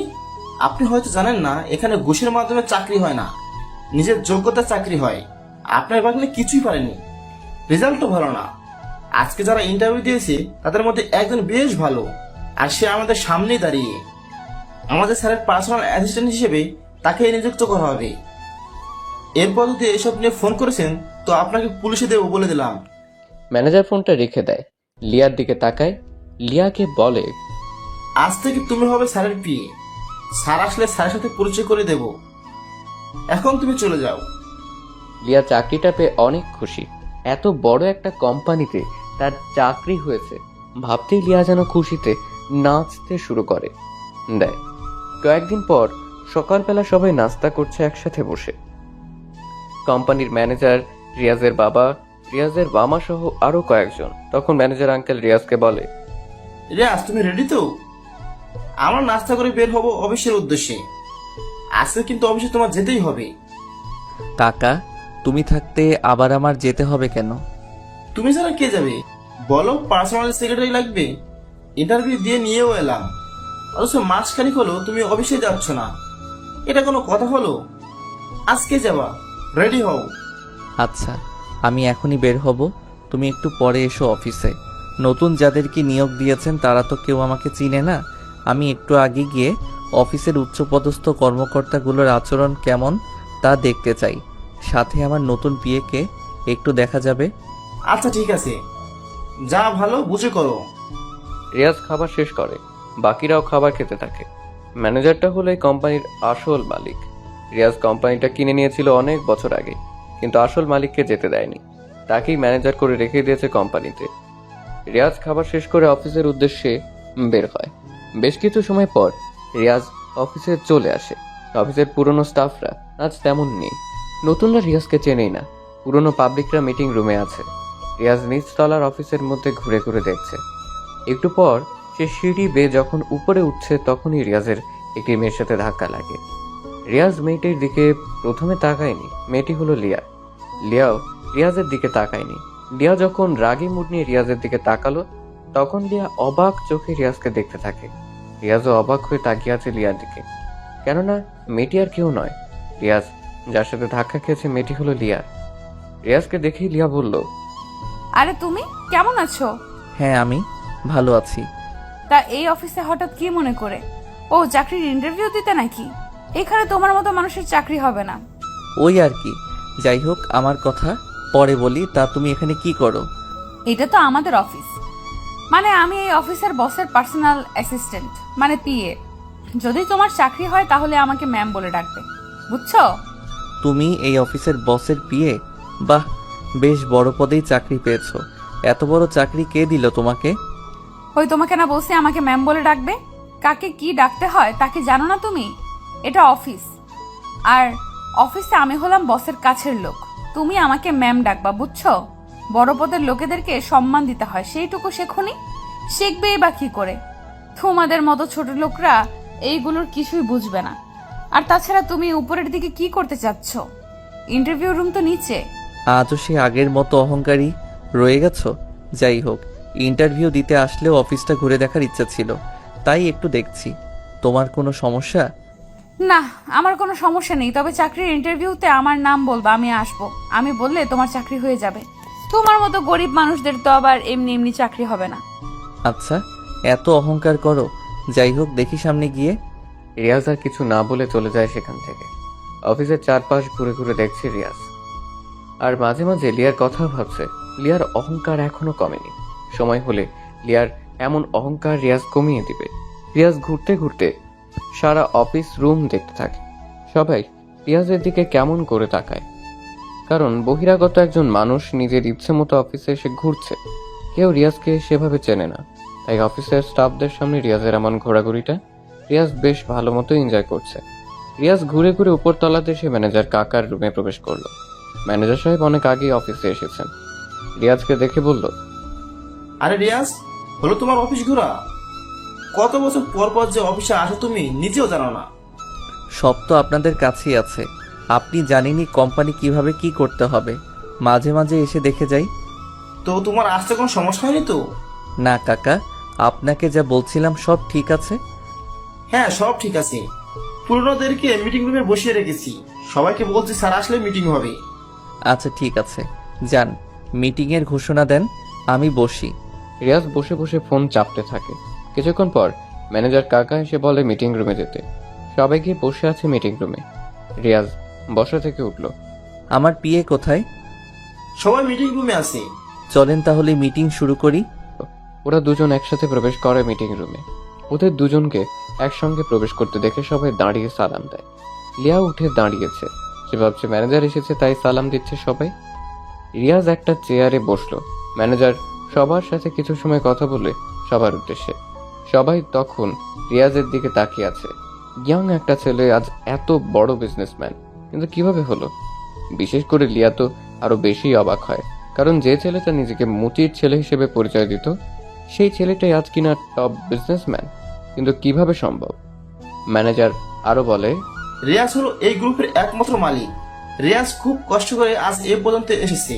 আপনি হয়তো জানেন না এখানে ঘুষের মাধ্যমে চাকরি হয় না, নিজের যোগ্যতা চাকরি হয়। আপনার ভাগ্নে কিছুই পারেনি, রেজাল্টও ভালো না। আজকে যারা ইন্টারভিউ দিয়েছে তাদের মধ্যে একজন বেশ ভালো, আর সে আমাদের সামনেই দাঁড়িয়ে। আমাদের স্যারের পার্সোনাল অ্যাসিস্ট্যান্ট হিসেবে তাকে নিযুক্ত করা হবে। এরপর যদি এসব নিয়ে ফোন করেছেন তো আপনাকে পুলিশে দেবো বলে দিলাম। ম্যানেজার ফোনটা রেখে দেয়, লিয়ার দিকে তাকায়, লিয়াকে বলে, আজ থেকে তুমি হবে স্যারের পিএ। স্যার আসলে স্যারের সাথে পরিচয় করে দেব। এখন তুমি চলে যাও। লিয়া চাকরিটা পেয়ে অনেক খুশি। এত বড় একটা কোম্পানিতে তার চাকরি হয়েছে ভাবতেই লিয়া যেন খুশিতে নাচতে শুরু করে দেয়। কয়েকদিন পর সকালবেলা সবাই নাস্তা করছে একসাথে বসে। কোম্পানির ম্যানেজার, রিয়াজের বাবা, রিয়াজের মামা সহ আরো কয়েকজন। তখন ম্যানেজার আঙ্কেল রিয়াজকে বলে, রিয়াজ তুমি রেডি তো? আমরা নাস্তা করে বের হব অফিসের উদ্দেশ্যে। আজকে কিন্তু অফিসে তোমার যেতেই হবে। কাকা, তুমি থাকতে আবার আমার যেতে হবে কেন? তুমি ছাড়া কে যাবে বলো? পার্সোনাল সেক্রেটারি লাগবে। ইন্টারভিউ দিয়ে নিয়েও এলাম, অথচ মাসখানিক হলো তুমি অফিসে যাচ্ছ না। এটা কোনো কথা হলো? আজকে যাবা, রেডি হও। আচ্ছা, আমি এখনই বের হব, তুমি একটু পরে এসো অফিসে। নতুন যাদেরকে নিয়োগ দিয়েছেন তারা তো কেউ আমাকে চিনে না। আমি একটু আগে গিয়ে অফিসের উচ্চপদস্থ কর্মকর্তাগুলোর আচরণ কেমন তা দেখতে চাই। সাথে আমার নতুন পিএকে একটু দেখা যাবে। আচ্ছা ঠিক আছে, যা ভালো বুঝে করো। রিয়াজ খাবার শেষ করে, বাকিরাও খাবার খেতে থাকে। ম্যানেজারটা হলো এই কোম্পানির আসল মালিক। রিয়াজ কোম্পানিটা কিনে নিয়েছিল অনেক বছর আগে, কিন্তু আসল মালিককে যেতে দেয়নি। তাকেই ম্যানেজার করে রেখে দিয়েছে কোম্পানিতে। রিয়াজ খাবার শেষ করে অফিসের উদ্দেশ্যে বের হয়। বেশ কিছু সময় পর রিয়াজ অফিসে চলে আসে। অফিসের পুরনো স্টাফরা আজ তেমন নেই। নতুনরা রিয়াজকে চেনেই না। পুরনো পাবলিকরা মিটিং রুমে আছে। রিয়াজ নিচতলার অফিসের মধ্যে ঘুরে ঘুরে দেখছে। একটু পর সে সিঁড়ি বেয়ে যখন উপরে উঠছে তখনই রিয়াজের একটি মেয়ের সাথে ধাক্কা লাগে। রিয়াজ মেয়েটির দিকে প্রথমে তাকায়নি। মেয়েটি হলো লিয়া। লিয়াও রিয়াজের দিকে তাকায়নি। লিয়া যখন রাগী মুড নিয়ে রিয়াজের দিকে তাকালো তখন লিয়া অবাক চোখে রিয়াজকে দেখতে থাকে। রিয়াজও অবাক হয়ে তাকিয়ে আছে লিয়ার দিকে, কেননা মেয়েটি আর কেউ নয়। রিয়াজ যার সাথে ধাক্কা খেয়েছে মেয়েটি হলো লিয়া। রিয়াজকে দেখেই লিয়া বলল, আরে তুমি কেমন আছো? হ্যাঁ, আমি ভালো আছি। তা এই অফিসে হঠাৎ কি মনে করে? ও চাকরির ইন্টারভিউ দিতে নাকি? এখানে তোমার মতো মানুষের চাকরি হবে না। ওই আর কি। যাই হোক, আমার কথা পরে বলি। তা তুমি এখানে কি করো? এটা তো আমাদের অফিস, মানে আমি এই অফিসের বসের পার্সোনাল অ্যাসিস্ট্যান্ট, মানে পিএ। যদি তোমার চাকরি হয় তাহলে আমাকে ম্যাম বলে ডাকবে, বুঝছো? তুমি এই অফিসের বসের পিএ? বাহ, বেশ বড় পদেই চাকরি পেয়েছো। এত বড় চাকরি কে দিল তোমাকে? ওই তোমাকে না বলছি আমাকে ম্যাম বলে ডাকবে? কাকে কি ডাকতে হয় তাকে জানো না তুমি? এটা অফিস, আর অফিসে আমি হলাম বসের কাছের লোক। তুমি আমাকে ম্যাম ডাকবা, বুঝছো? বড় পদের লোকেদেরকে সম্মান দিতে হয়, সেইটুকু শেখনি? শিখবেই বা কি করে? তোমাদের মতো ছোট লোকরা এইগুলোর কিছুই বুঝবে না। আর তাছাড়া তুমি উপরের দিকে কি করতে চাচ্ছ? ইন্টারভিউ রুম তো নিচে। আজও সে আগের মতো অহংকারী রয়ে গেছো? যাই হোক, ইন্টারভিউ দিতে আসলেও অফিসটা ঘুরে দেখার ইচ্ছা ছিল, তাই একটু দেখছি। তোমার কোনো সমস্যা? না, আমার কোনো সমস্যা নেই, তবে চাকরির ইন্টারভিউতে আমার নাম বলবা, আমি আসবো। আমি বললে তোমার চাকরি হয়ে যাবে। তোমার মতো গরিব মানুষদের তো আবার এমনি এমনি চাকরি হবে না। আচ্ছা, এত অহংকার করো। যাই হোক, দেখি সামনে গিয়ে। রিয়াজ আর কিছু না বলে চলে যায় সেখান থেকে। অফিসের চারপাশ ঘুরে ঘুরে দেখছে রিয়াজ, আর মাঝে মাঝে লিয়ার কথা ভাবছে। লিয়ার অহংকার এখনো কমেনি। সময় হলে লিয়ার এমন অহংকার রিয়াজ কমিয়ে দিবে। রিয়াজ ঘুরতে ঘুরতে সারা অফিস রুম দেখতে থাকে। সবাই রিয়াজের দিকে কেমন করে তাকায়, কারণ বহিরাগত একজন মানুষ নিজের ইচ্ছে মতো অফিসে এসে ঘুরছে। কেউ রিয়াজকে সেভাবে চেনে না, তাই অফিসের স্টাফদের সামনে রিয়াজের এমন ঘোরাঘুরিটা রিয়াজ বেশ ভালো মতো এনজয় করছে। রিয়াজ ঘুরে ঘুরে উপরতলাতে এসে ম্যানেজার কাকার রুমে প্রবেশ করলো। ম্যানেজার সাহেব অনেক আগেই অফিসে এসেছেন। রিয়াজকে দেখে বলল, আরে রিয়াজ, হলো তোমার অফিস ঘোরা? কত বছর পর পর যে অফিসে আসো তুমি নিজেও জানো না। সব তো আপনাদের কাছেই আছে। আপনি জানেনই কোম্পানি কিভাবে কি করতে হবে। মাঝে মাঝে এসে দেখে যাই। তো তোমার আসতে কোনো সমস্যা হয়নি তো? না কাকা, আপনাকে যা বলছিলাম সব ঠিক আছে। হ্যাঁ, সব ঠিক আছে। পুরনোদেরকে মিটিং রুমে বসিয়ে রেখেছি, সবাইকে বলছি স্যার আসলে মিটিং হবে। আচ্ছা ঠিক আছে, যান মিটিংয়ের ঘোষণা দেন, আমি বসি। রিয়াজ বসে বসে ফোন চাপতে থাকে। কিছুক্ষণ পর ম্যানেজার কাকা এসে বলে মিটিং রুমে যেতে। সবাই গিয়ে বসে আছে মিটিং রুমে। রিয়াজ বসা থেকে উঠল। আমার পিএ কোথায়? সবাই মিটিং রুমে আছে। চলেন তাহলে মিটিং শুরু করি। ওরা দুজন একসাথে প্রবেশ করে মিটিং রুমে। ওদের দুজনকে একসঙ্গে প্রবেশ করতে দেখে সবাই দাঁড়িয়ে সালাম দেয়। লিয়া উঠে দাঁড়িয়েছে। সে ভাবছে ম্যানেজার এসেছে তাই সালাম দিচ্ছে সবাই। রিয়াজ একটা চেয়ারে বসলো। ম্যানেজার সবার সাথে কিছু সময় কথা বলে সবার উদ্দেশ্যে। সবাই তখন রিয়াজের দিকে তাকিয়ে আছে। ইয়াং একটা ছেলে আজ এত বড় বিজনেসম্যান, কিন্তু কিভাবে হলো? বিশেষ করে লিয়া তো আরো বেশি অবাক হয়, কারণ যে ছেলেটা নিজেকে মুচির ছেলে হিসেবে পরিচয় দিত সেই ছেলেটাই আজ কিনা টপ বিজনেসম্যান, কিন্তু কিভাবে সম্ভব? ম্যানেজার আরো বলে, রিয়াজ হলো এই গ্রুপের একমাত্র মালিক। রিয়াজ খুব কষ্ট করে আজ এ পর্যন্ত এসেছে,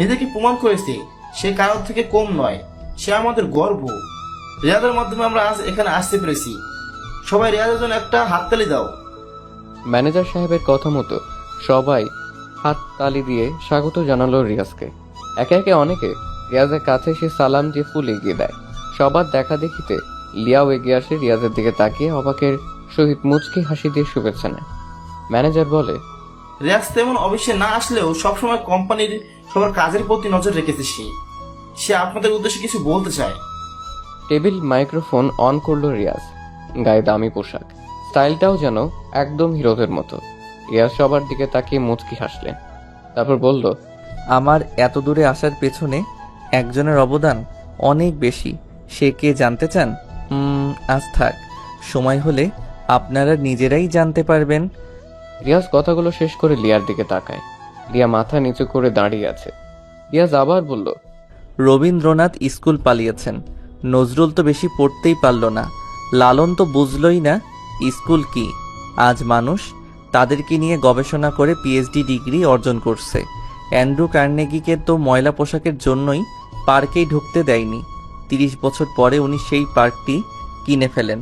নিজেকে প্রমাণ করেছে সে কারোর থেকে কম নয়, সে আমাদের গর্ব। রিয়াজের মাধ্যমে আমরা আজ এখানে আসতে পেরেছি। সবাই রিয়াজের জন্য একটা হাততালি দাও। ম্যানেজার সাহেবের কথা মতো সবাই হাত তালি দিয়ে স্বাগত জানালো রিয়াজকে। একে একে অনেকে রিয়াজের কাছে এসে সালাম দিয়ে ফুল এগিয়ে দেয়। সবার দেখা দেখিতে লিয়াও এগিয়ে আসে রিয়াজের দিকে তাকিয়ে অবাকের সহিত মুচকি হাসি দিয়ে শুভেচ্ছা নেয়। ম্যানেজার বলে, রিয়াজ তেমন অফিসে না আসলেও সবসময় কোম্পানির সবার কাজের প্রতি নজর রেখেছে সে আপনাদের উদ্দেশ্যে কিছু বলতে চায়। টেবিল মাইক্রোফোন অন করলো রিয়াজ। গায়ে দামি পোশাক, স্টাইলটাও যেন একদম হিরোদের মতো। রিয়াজ সবার দিকে তাকিয়ে মুচকি হাসলেন, তারপর বলল, আমার এত দূরে আসার পেছনে একজনের অবদান অনেক বেশি। সে কে জানতে চান? আজ থাক, সময় হলে আপনারা নিজেরাই জানতে পারবেন। রিয়াজ কথাগুলো শেষ করে লিয়ার দিকে তাকায়। লিয়া মাথা নিচু করে দাঁড়িয়ে আছে। রিয়াজ আবার বলল, রবীন্দ্রনাথ স্কুল পালিয়েছেন, নজরুল তো বেশি পড়তেই পারল না, লালন তো বুঝলই না স্কুল কি। আজ মানুষ তাদেরকে নিয়ে গবেষণা করে পিএইচডি ডিগ্রি অর্জন করছে। অ্যান্ড্রু কার্নেগিকে তো ময়লা পোশাকের জন্যই পার্কেই ঢুকতে দেয়নি। 30 বছর পরে উনি সেই পার্কটি কিনে ফেলেন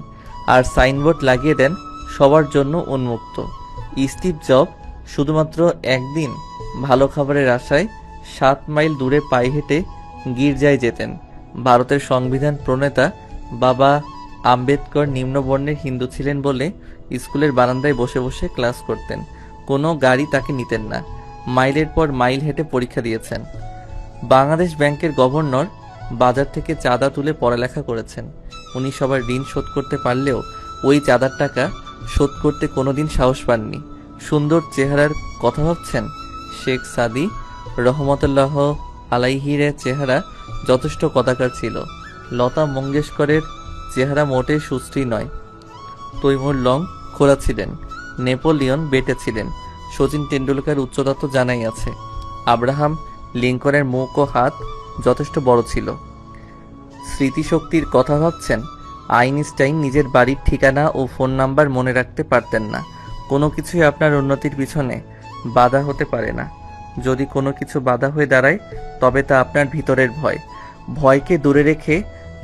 আর সাইনবোর্ড লাগিয়ে দেন সবার জন্য উন্মুক্ত। স্টিভ জব শুধুমাত্র একদিন ভালো খাবারের আশায় 7 মাইল দূরে পায়ে হেঁটে গির্জায় যেতেন। ভারতের সংবিধান প্রণেতা বাবা আম্বেদকর নিম্নবর্ণের হিন্দু ছিলেন বলে স্কুলের বারান্দায় বসে বসে ক্লাস করতেন। কোনো গাড়ি তাকে নিতেন না। মাইলের পর মাইল হেঁটে পরীক্ষা দিয়েছেন। বাংলাদেশ ব্যাংকের গভর্নর বাজার থেকে চাঁদা তুলে পড়ালেখা করেছেন। উনি সবার ঋণ শোধ করতে পারলেও ওই চাঁদার টাকা শোধ করতে কোনোদিন সাহস পাননি। সুন্দর চেহারার কথা ভাবছেন? শেখ সাদি রহমতুল্লাহ আলাইহির চেহারা যথেষ্ট কদাকার ছিল। লতা মঙ্গেশকরের চেহারা মোটেই সুস্থি নয়। তৈমুর লং খোলা ছিলেন, নেপোলিয়ন বেটে ছিলেন, শচীন টেন্ডুলকার উচ্চতা তো জানাই আছে। আব্রাহাম লিঙ্কনের মুখ ও হাত যথেষ্ট বড় ছিল। স্মৃতিশক্তির কথা ভাবছেন? আইনস্টাইন নিজের বাড়ির ঠিকানা ও ফোন নাম্বার মনে রাখতে পারতেন না। কোনো কিছুই আপনার উন্নতির পিছনে বাধা হতে পারে না। যদি কোনো কিছু বাধা হয়ে দাঁড়ায় তবে তা আপনার ভিতরের ভয়। ভয়কে দূরে রেখে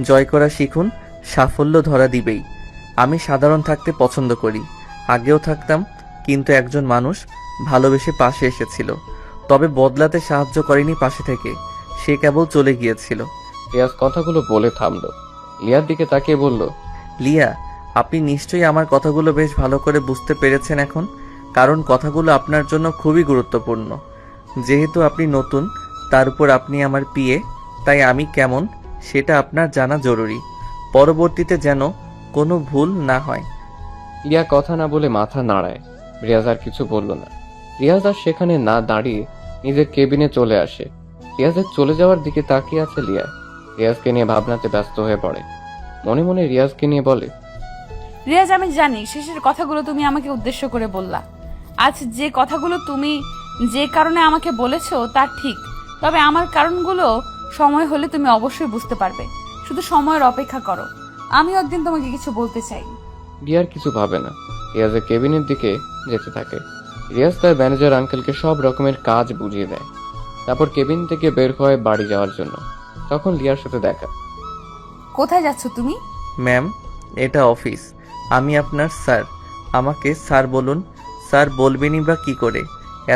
জয় করা শিখুন, সাফল্য ধরা দিবেই। আমি সাধারণ থাকতে পছন্দ করি, আগেও থাকতাম, কিন্তু একজন মানুষ ভালোবেসে পাশে এসেছিল, তবে বদলাতে সাহায্য করেনি পাশে থেকে, সে কেবল চলে গিয়েছিল। রিয়াজ কথাগুলো বলে থামলো। লিয়ার দিকে তাকিয়ে বলল, লিয়া, আপনি নিশ্চয়ই আমার কথাগুলো বেশ ভালো করে বুঝতে পেরেছেন এখন, কারণ কথাগুলো আপনার জন্য খুবই গুরুত্বপূর্ণ। যেহেতু আপনি নতুন, তার উপর আপনি আমার পিএ, তাই আমি কেমন সেটা আপনার জানা জরুরি, পরবর্তীতে যেন কোনো ভুল না হয়। লিয়া কথা না বলে মাথা নাড়ায়। রিয়াজ আর কিছু বলল না। রিয়াজ আর সেখানে না দাঁড়িয়ে নিজের কেবিনে চলে আসে। রিয়াজের চলে যাওয়ার দিকে তাকিয়ে আছে লিয়া। রিয়াজকে নিয়ে ভাবনাতে ব্যস্ত হয়ে পড়ে। মনে মনে রিয়াজকে নিয়ে বলে, রিয়াজ, আমি জানি শেষের কথাগুলো তুমি আমাকে উদ্দেশ্য করে বললা। আজ যে কথাগুলো তুমি যে কারণে আমাকে বলেছো তা ঠিক, তবে আমার কারণগুলো সময় হলে তুমি অবশ্যই বুঝতে পারবে। শুধু সময়ের অপেক্ষা করো, আমিও একদিন তোমাকে কিছু বলতে চাই। রিয়ার কিছু ভাবে না। রিয়াজের কেবিনের দিকে যেতে থাকে। রিয়াজ তার ম্যানেজার আঙ্কেলকে সব রকমের কাজ বুঝিয়ে দেয়। তারপর কেবিন থেকে বের হয় বাড়ি যাওয়ার জন্য। তখন লিয়ার সাথে দেখা। কোথায় যাচ্ছ তুমি? ম্যাম, এটা অফিস, আমি আপনার স্যার, আমাকে স্যার বলুন। স্যার বলবেনই বা কি করে?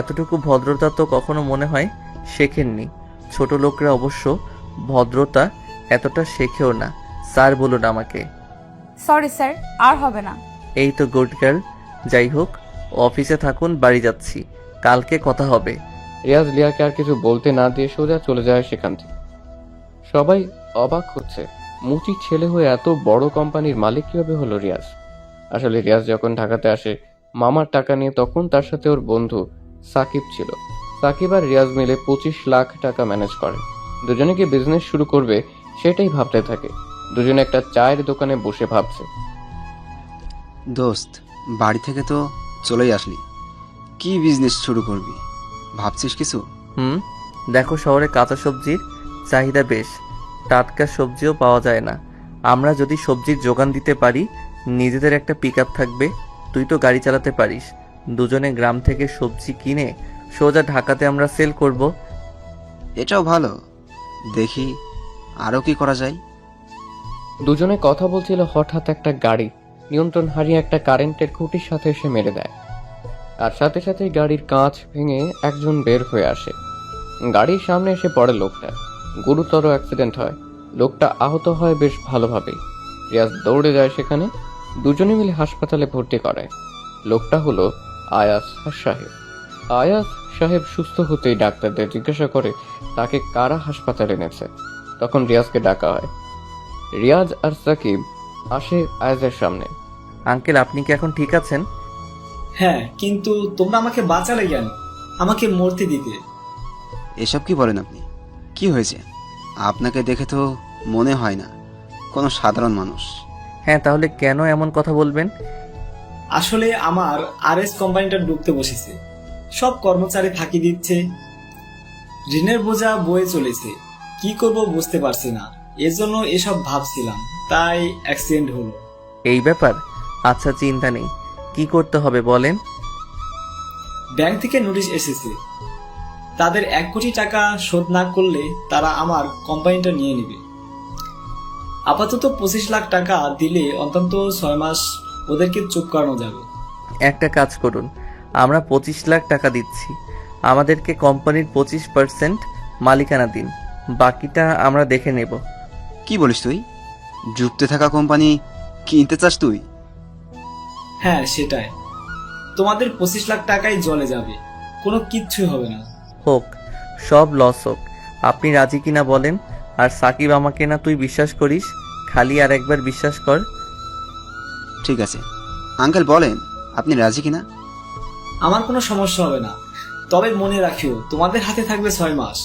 এতটুকু ভদ্রতা তো কখনো মনে হয় শেখেননি। ছোট লোকরা অবশ্য ভদ্রতা এতটা শেখেও না। স্যার বলুন আমাকে। সরি স্যার, আর হবে না। এই তো গুড গার্ল। যাই হোক, অফিসে থাকুন, বাড়ি যাচ্ছি, কালকে কথা হবে। রিয়াজ লিয়াকে আর কিছু বলতে না দিয়ে সোজা চলে যায় সেখান থেকে। সবাই অবাক হচ্ছে, মুচি ছেলে হয়ে এত বড় কোম্পানির মালিক কিভাবে হলো রিয়াজ। আসলে রিয়াজ যখন ঢাকাতে আসে মামার টাকা নিয়ে, তখন তার সাথে ওর বন্ধু সাকিব ছিল। সাকিব আর রিয়াজ মিলে 25 লাখ টাকা ম্যানেজ করে। দুজনে কি বিজনেস শুরু করবে সেটাই ভাবতে থাকে। দুজনে একটা চায়ের দোকানে বসে ভাবছে। দোস্ত, বাড়ি থেকে তো চলেই আসলি, কি বিজনেস শুরু করবি ভাবছিস কিছু? দেখো, শহরে কাঁচা সবজির চাহিদা বেশ, টাটকা সবজিও পাওয়া যায় না। আমরা যদি সবজির যোগান দিতে পারি, নিজেদের একটা পিকআপ থাকবে, তুই তো গাড়ি চালাতে পারিস, দুজনে গ্রাম থেকে সবজি কিনে সোজা ঢাকাতে আমরা সেল করব। এটাও ভালো, দেখি আরও কি করা যায়। দুজনে কথা বলছিল, হঠাৎ একটা গাড়ি নিয়ন্ত্রণ হারিয়ে একটা কারেন্টের খুঁটির সাথে এসে মেরে দেয়। আর সাথে সাথে গাড়ির কাঁচ ভেঙে একজন বের হয়ে আসে। গাড়ির সামনে এসে পড়ে লোকটা। গুরুতর অ্যাক্সিডেন্ট হয়। লোকটা আহত হয় বেশ ভালোভাবেই। রিয়াজ দৌড়ে যায় সেখানে। দুজনে মিলে হাসপাতালে ভর্তি করায়। লোকটা হলো আয়াস সাহেব। আয়াস সাহেব সুস্থ হতেই ডাক্তারদের জিজ্ঞাসা করে তাকে কারা হাসপাতালে এনেছে। তখন রিয়াজকে ডাকা হয়। রিয়াজ আর সাকিব আসে আয়াজের সামনে। আঙ্কেল, আপনি কি এখন ঠিক আছেন? হ্যাঁ, কিন্তু তোমরা আমাকে বাঁচালে কেন? আমাকে মরতে দিতে। এসব কি বলেন আপনি? কি হয়েছে? আপনাকে দেখে তো মনে হয় না কোনো সাধারণ মানুষ। হ্যাঁ, তাহলে কেন এমন কথা বলবেন? আসলে আমার আরএস কোম্পানিটা ডুবতে বসেছে, সব কর্মচারী ফাঁকি দিচ্ছে, ঋণের বোঝা বয়ে চলেছে, কি করব বুঝতে পারছি না, এজন্য এসব ভাবছিলাম, তাই অ্যাক্সিডেন্ট হলো। এই ব্যাপার? আচ্ছা, চিন্তা নেই। কি করতে হবে বলেন? ব্যাংক থেকে নোটিশ এসেছে, তাদের 1 কোটি টাকা শোধ না করলে তারা আমার কোম্পানিটা নিয়ে নেবে। আপাতত 25 লাখ টাকা দিলে অন্তত 6 মাস ওদেরকে চুপ করানো যাবে। একটা কাজ করুন, আমরা 25 লাখ টাকা দিচ্ছি, আমাদেরকে কোম্পানির 25% মালিকানা দিন, বাকিটা আমরা দেখে নেব। কি বলিস তুই? ডুবতে থাকা কোম্পানি কিনতে চাস তুই? হ্যাঁ সেটাই, তোমাদের 25 লাখ টাকাই জলে যাবে, কোনো কিচ্ছুই হবে না। হোক, সব লস হোক, আপনি রাজি কিনা বলেন। আর সাকিব, আমাকে না তুই বিশ্বাস করিস, খালি আর একবার বিশ্বাস কর। ঠিক আছে আঙ্কেল, বলেন আপনি রাজি কিনা? আমার কোনো সমস্যা হবে না, তবে মনে রাখিও তোমাদের হাতে থাকবে 6 মাস।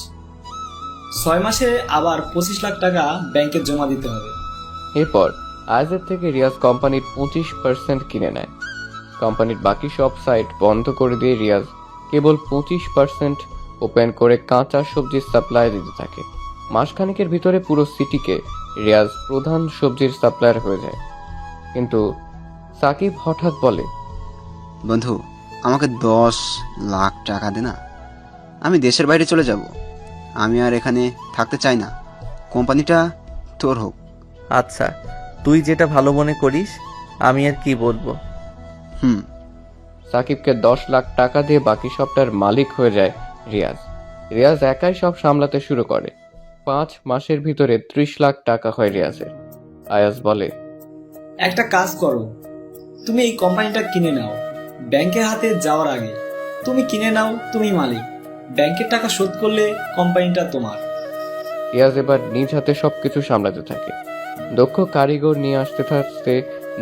6 মাসে আবার 25 লাখ টাকা ব্যাংকে জমা দিতে হবে। এরপর আয়াজের থেকে রিয়াজ কোম্পানির 25% কিনে নেয়। কোম্পানির বাকি সব সাইট বন্ধ করে দিয়ে রিয়াজ কেবল 25% ওপেন করে কাঁচা সবজির সাপ্লাই দিতে থাকে। মাসখানেকের ভিতরে পুরো সিটিকে রিয়াজ প্রধান সবজির সাপ্লায়ার হয়ে যায়। কিন্তু সাকিব হঠাৎ বলে, বন্ধু, আমাকে 10 লাখ টাকা দে না, আমি দেশের বাইরে চলে যাব, আমি আর এখানে থাকতে চাই না, কোম্পানিটা তোর হোক। আচ্ছা, তুই যেটা ভালো মনে করিস, আমি আর কি বলবো। সাকিবকে 10 লাখ টাকা দিয়ে বাকি সবটার মালিক হয়ে যায় রিয়াজ। রিয়াজ একাই সব সামলাতে শুরু করে। 5 মাসের ভিতরে 30 লাখ টাকা হয় রিয়াজের। আয়াজ বলে, একটা কাজ করো, তুমি এই কোম্পানিটা কিনে নাও, ব্যাংকের হাতে যাওয়ার আগে তুমি কিনে নাও, তুমি মালিক, ব্যাংকের টাকা শোধ করলে কোম্পানিটা তোমার। রিয়াজ এবার নিজ হাতে সবকিছু সামলাতে থাকে। দক্ষ কারিগর নিয়ে আসতে থাকতে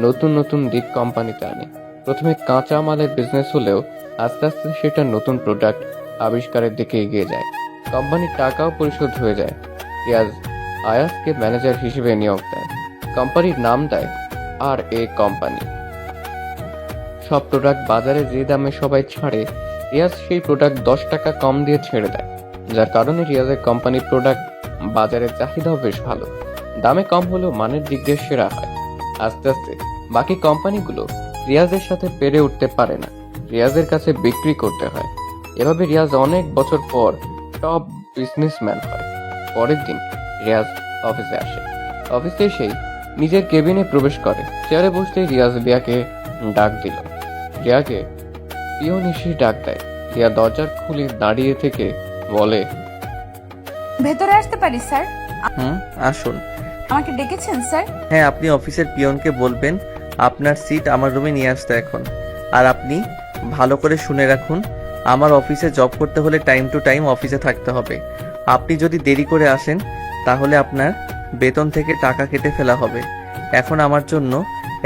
নতুন নতুন দিক কোম্পানিতে আনে। প্রথমে কাঁচা মালের বিজনেস হলেও আস্তে আস্তে সেটা নতুন প্রোডাক্ট আবিষ্কারের দিকে এগিয়ে যায়। কোম্পানির টাকাও পরিশোধ হয়ে যায়। রিয়াজ আয়াজকে ম্যানেজার হিসেবে নিয়োগ দেয়। কোম্পানির নাম দেয় আর.এ কোম্পানি। সব প্রোডাক্ট বাজারে যে দামে সবাই ছাড়ে, রিয়াজ সেই প্রোডাক্ট 10 টাকা কম দিয়ে ছেড়ে দেয়, যার কারণে রিয়াজের কোম্পানির প্রোডাক্ট বাজারের চাহিদাও বেশ ভালো। দামে কম হলেও মানের দিক দিয়ে সেরা হয়। আস্তে আস্তে বাকি কোম্পানিগুলো রিয়াজের সাথে পেরে উঠতে পারে না, রিয়াজের কাছে বিক্রি করতে হয়। এভাবে রিয়াজ অনেক বছর পর টপ বিজনেসম্যান হয়। পরের দিন রিয়াজ অফিসে আসে। অফিসে এসেই নিজের কেবিনে প্রবেশ করে। চেয়ারে বসতেই রিয়াজ লিয়াকে ডাক দিল। লিয়াকে পিয়ন এসে ডাক দেয়। লিয়া দরজা খুলে দাঁড়িয়ে থেকে বলে, ভেতরে আসতে পারি স্যার? আসুন। আমাকে ডেকেছেন স্যার? হ্যাঁ, আপনি অফিসের পিয়নকে বলবেন আপনার সিট আমার রুমে নিয়ে আসতে এখন। আর আপনি ভালো করে শুনে রাখুন, আমার অফিসে জব করতে হলে টাইম টু টাইম অফিসে থাকতে হবে। আপনি যদি দেরি করে আসেন তাহলে আপনার বেতন থেকে টাকা কেটে ফেলা হবে। এখন আমার জন্য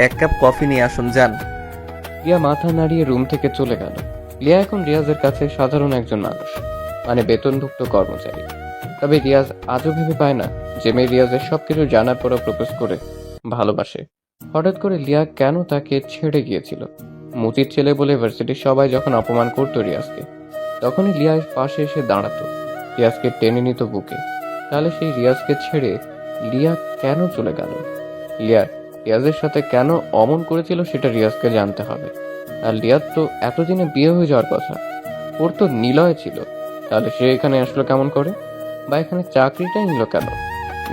1 কাপ কফি নিয়ে আসুন, যান। লিয়া মাথা নাড়িয়ে রুম থেকে চলে গেল। লিয়া এখন রিয়াজের কাছে সাধারণ একজন মানুষ, মানে বেতনভুক্ত কর্মচারী। তবে রিয়াজ আজও ভেবে পায় না যে মেয়ে রিয়াজের সবকিছু জানার পরও প্রপোজ করে ভালোবাসে। হঠাৎ করে লিয়া কেন তাকে ছেড়ে গিয়েছিল? মুচির ছেলে বলে ভার্সিটির সবাই যখন অপমান করতো রিয়াজকে, তখনই লিয়ার পাশে এসে দাঁড়াতো, রিয়াজকে টেনে নিত বুকে। তাহলে সেই রিয়াজকে ছেড়ে লিয়া কেন চলে গেল? লিয়া রিয়াজের সাথে কেন অমন করেছিল সেটা রিয়াজকে জানতে হবে। আর লিয়ার তো এতদিনে বিয়ে হয়ে যাওয়ার কথা, ওর তো নিলয় ছিল, তাহলে সে এখানে আসলো কেমন করে? বা এখানে চাকরিটাই নিল কেন?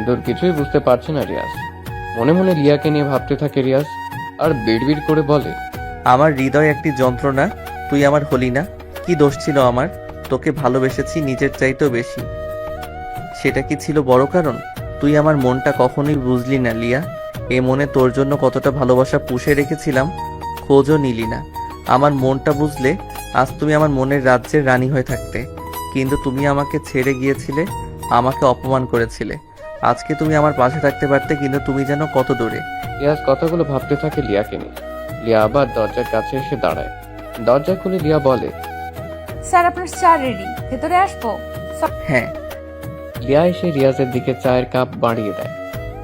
দূর কিছুই বুঝতে পারছে না রিয়াজ। মনে মনে লিয়াকে নিয়ে ভাবতে থাকে রিয়াজ, আর বিড়বিড় করে বলে, আমার হৃদয় একটি যন্ত্রণা, তুই আমার হলি না। কি দোষ ছিল আমার? তোকে ভালোবেসেছি নিজের চাইতেও বেশি। সেটা কি ছিল বড় কারণ? তুই আমার মনটা কখনোই বুঝলি না লিয়া। এ মনে তোর জন্য কতটা ভালোবাসা পুষে রেখেছিলাম, খোঁজও নিলি না। আমার মনটা বুঝলে আজ তুমি আমার মনের রাজ্যের রানী হয়ে থাকতে। কিন্তু তুমি আমাকে ছেড়ে গিয়েছিলে, আমাকে অপমান করেছিলে। আজকে তুমি আমার পাশে থাকতে পারতে, কিন্তু তুমি যেন কত দূরে। রিয়াজ কথাগুলো ভাবতে থাকে লিয়াকে নিয়ে। লিয়া আবার দরজার কাছে এসে দাঁড়ায়। দরজা খুলে লিয়া বলে, স্যার আপনার চা রেডি, ভেতরে আসবো? হ্যাঁ। লিয়া এসে রিয়াজের দিকে চায়ের কাপ বাড়িয়ে দেয়।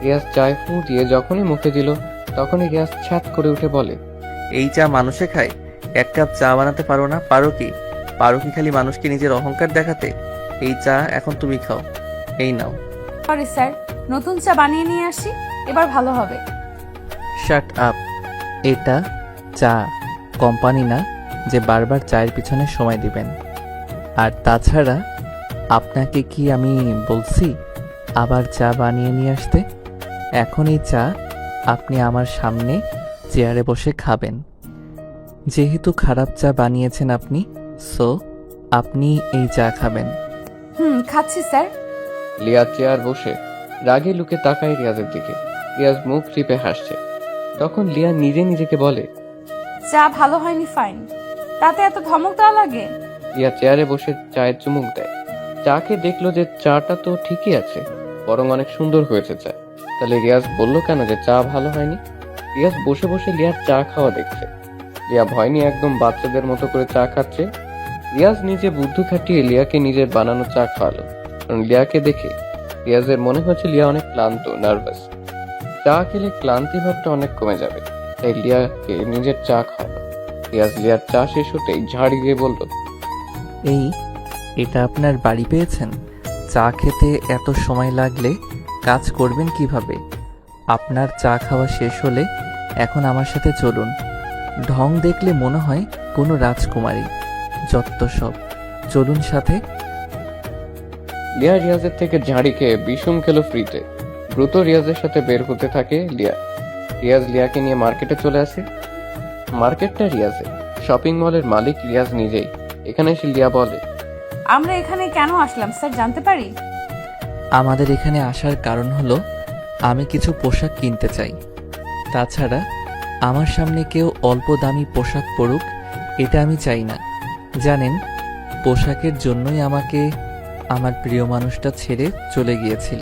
রিয়াজ চায় ফু দিয়ে যখনই মুখে দিল, তখনই রিয়াজ ছ্যাত করে উঠে বলে, এই চা মানুষে খায়? এক কাপ চা বানাতে পারো না? পারো কি খালি মানুষকে নিজের অহংকার দেখাতে? এই চা এখন তুমি খাও, এই নাও। সরি স্যার, নতুন চা বানিয়ে নিয়ে আসি, এবার ভালো হবে। Shut up. এটা চা, কোম্পানি না যে বারবার চায়ের পিছনে সময় দিবেন। আর তাছাড়া আপনাকে কি আমি বলছি আবার চা বানিয়ে নিয়ে আসতে? এখন এই চা আপনি আমার সামনে চেয়ারে বসে খাবেন। যেহেতু খারাপ চা বানিয়েছেন আপনি, সো আপনি এই চা খাবেন। খাচ্ছি স্যার। লিয়া চেয়ার বসে রাগে লুকে তাকায় রিয়াজের দিকে। রিয়াজ মুখ টিপে হাসছে। তখন লিয়া নিজেকে বলে, চা ভালো হয়নি ফাইন, তাতে এত ধমক দেওয়া লাগে? লিয়া চেয়ারে বসে চায়ের চুমুক দেয়। চাকে দেখলো যে চাটা তো ঠিকই আছে, বরং অনেক সুন্দর হয়েছে চা। তাহলে রিয়াজ বললো কেন যে চা ভালো হয়নি? রিয়াজ বসে বসে লিয়ার চা খাওয়া দেখছে। লিয়া ভয় নিয়ে একদম বাচ্চাদের মতো করে চা খাচ্ছে। রিয়াজ নিজে বুদ্ধি খাটিয়ে লিয়াকে নিজের বানানো চা খাওয়ালো। কারণ লিয়াকে দেখে রিয়াজের মনে হচ্ছে লিয়া অনেক ক্লান্ত, নার্ভাস। চা খেলে ক্লান্তি ভাবটা অনেক কমে যাবে, তাই লিয়াকে নিজের চা খাওয়ালো। রিয়াজ লিয়ার চা শেষ হতেই ঝাড়ি দিয়ে বলল, এটা আপনার বাড়ি পেয়েছেন? চা খেতে এত সময় লাগলে কাজ করবেন কিভাবে? আপনার চা খাওয়া শেষ হলে এখন আমার সাথে চলুন। ঢং দেখলে মনে হয় কোনো রাজকুমারী, যত সব। চলুন সাথে। লিয়া রিয়াজের থেকে ঝাড়ি খেয়ে বিষম খেলো ফ্রিতে। দ্রুত রিয়াজের সাথে বের হতে থাকে লিয়া। রিয়াজ লিয়াকে নিয়ে মার্কেটে চলে আসে। মার্কেটটা রিয়াজের, শপিং মলের মালিক রিয়াজ নিজেই। এখানে এসে লিয়া বলে, আমরা এখানে কেন আসলাম স্যার, জানতে পারি? আমাদের এখানে আসার কারণ হলো আমি কিছু পোশাক কিনতে চাই। তাছাড়া আমার সামনে কেউ অল্প দামি পোশাক পরুক, এটা আমি চাই না। জানেন, পোশাকের জন্যই আমাকে আমার প্রিয় মানুষটা ছেড়ে চলে গিয়েছিল।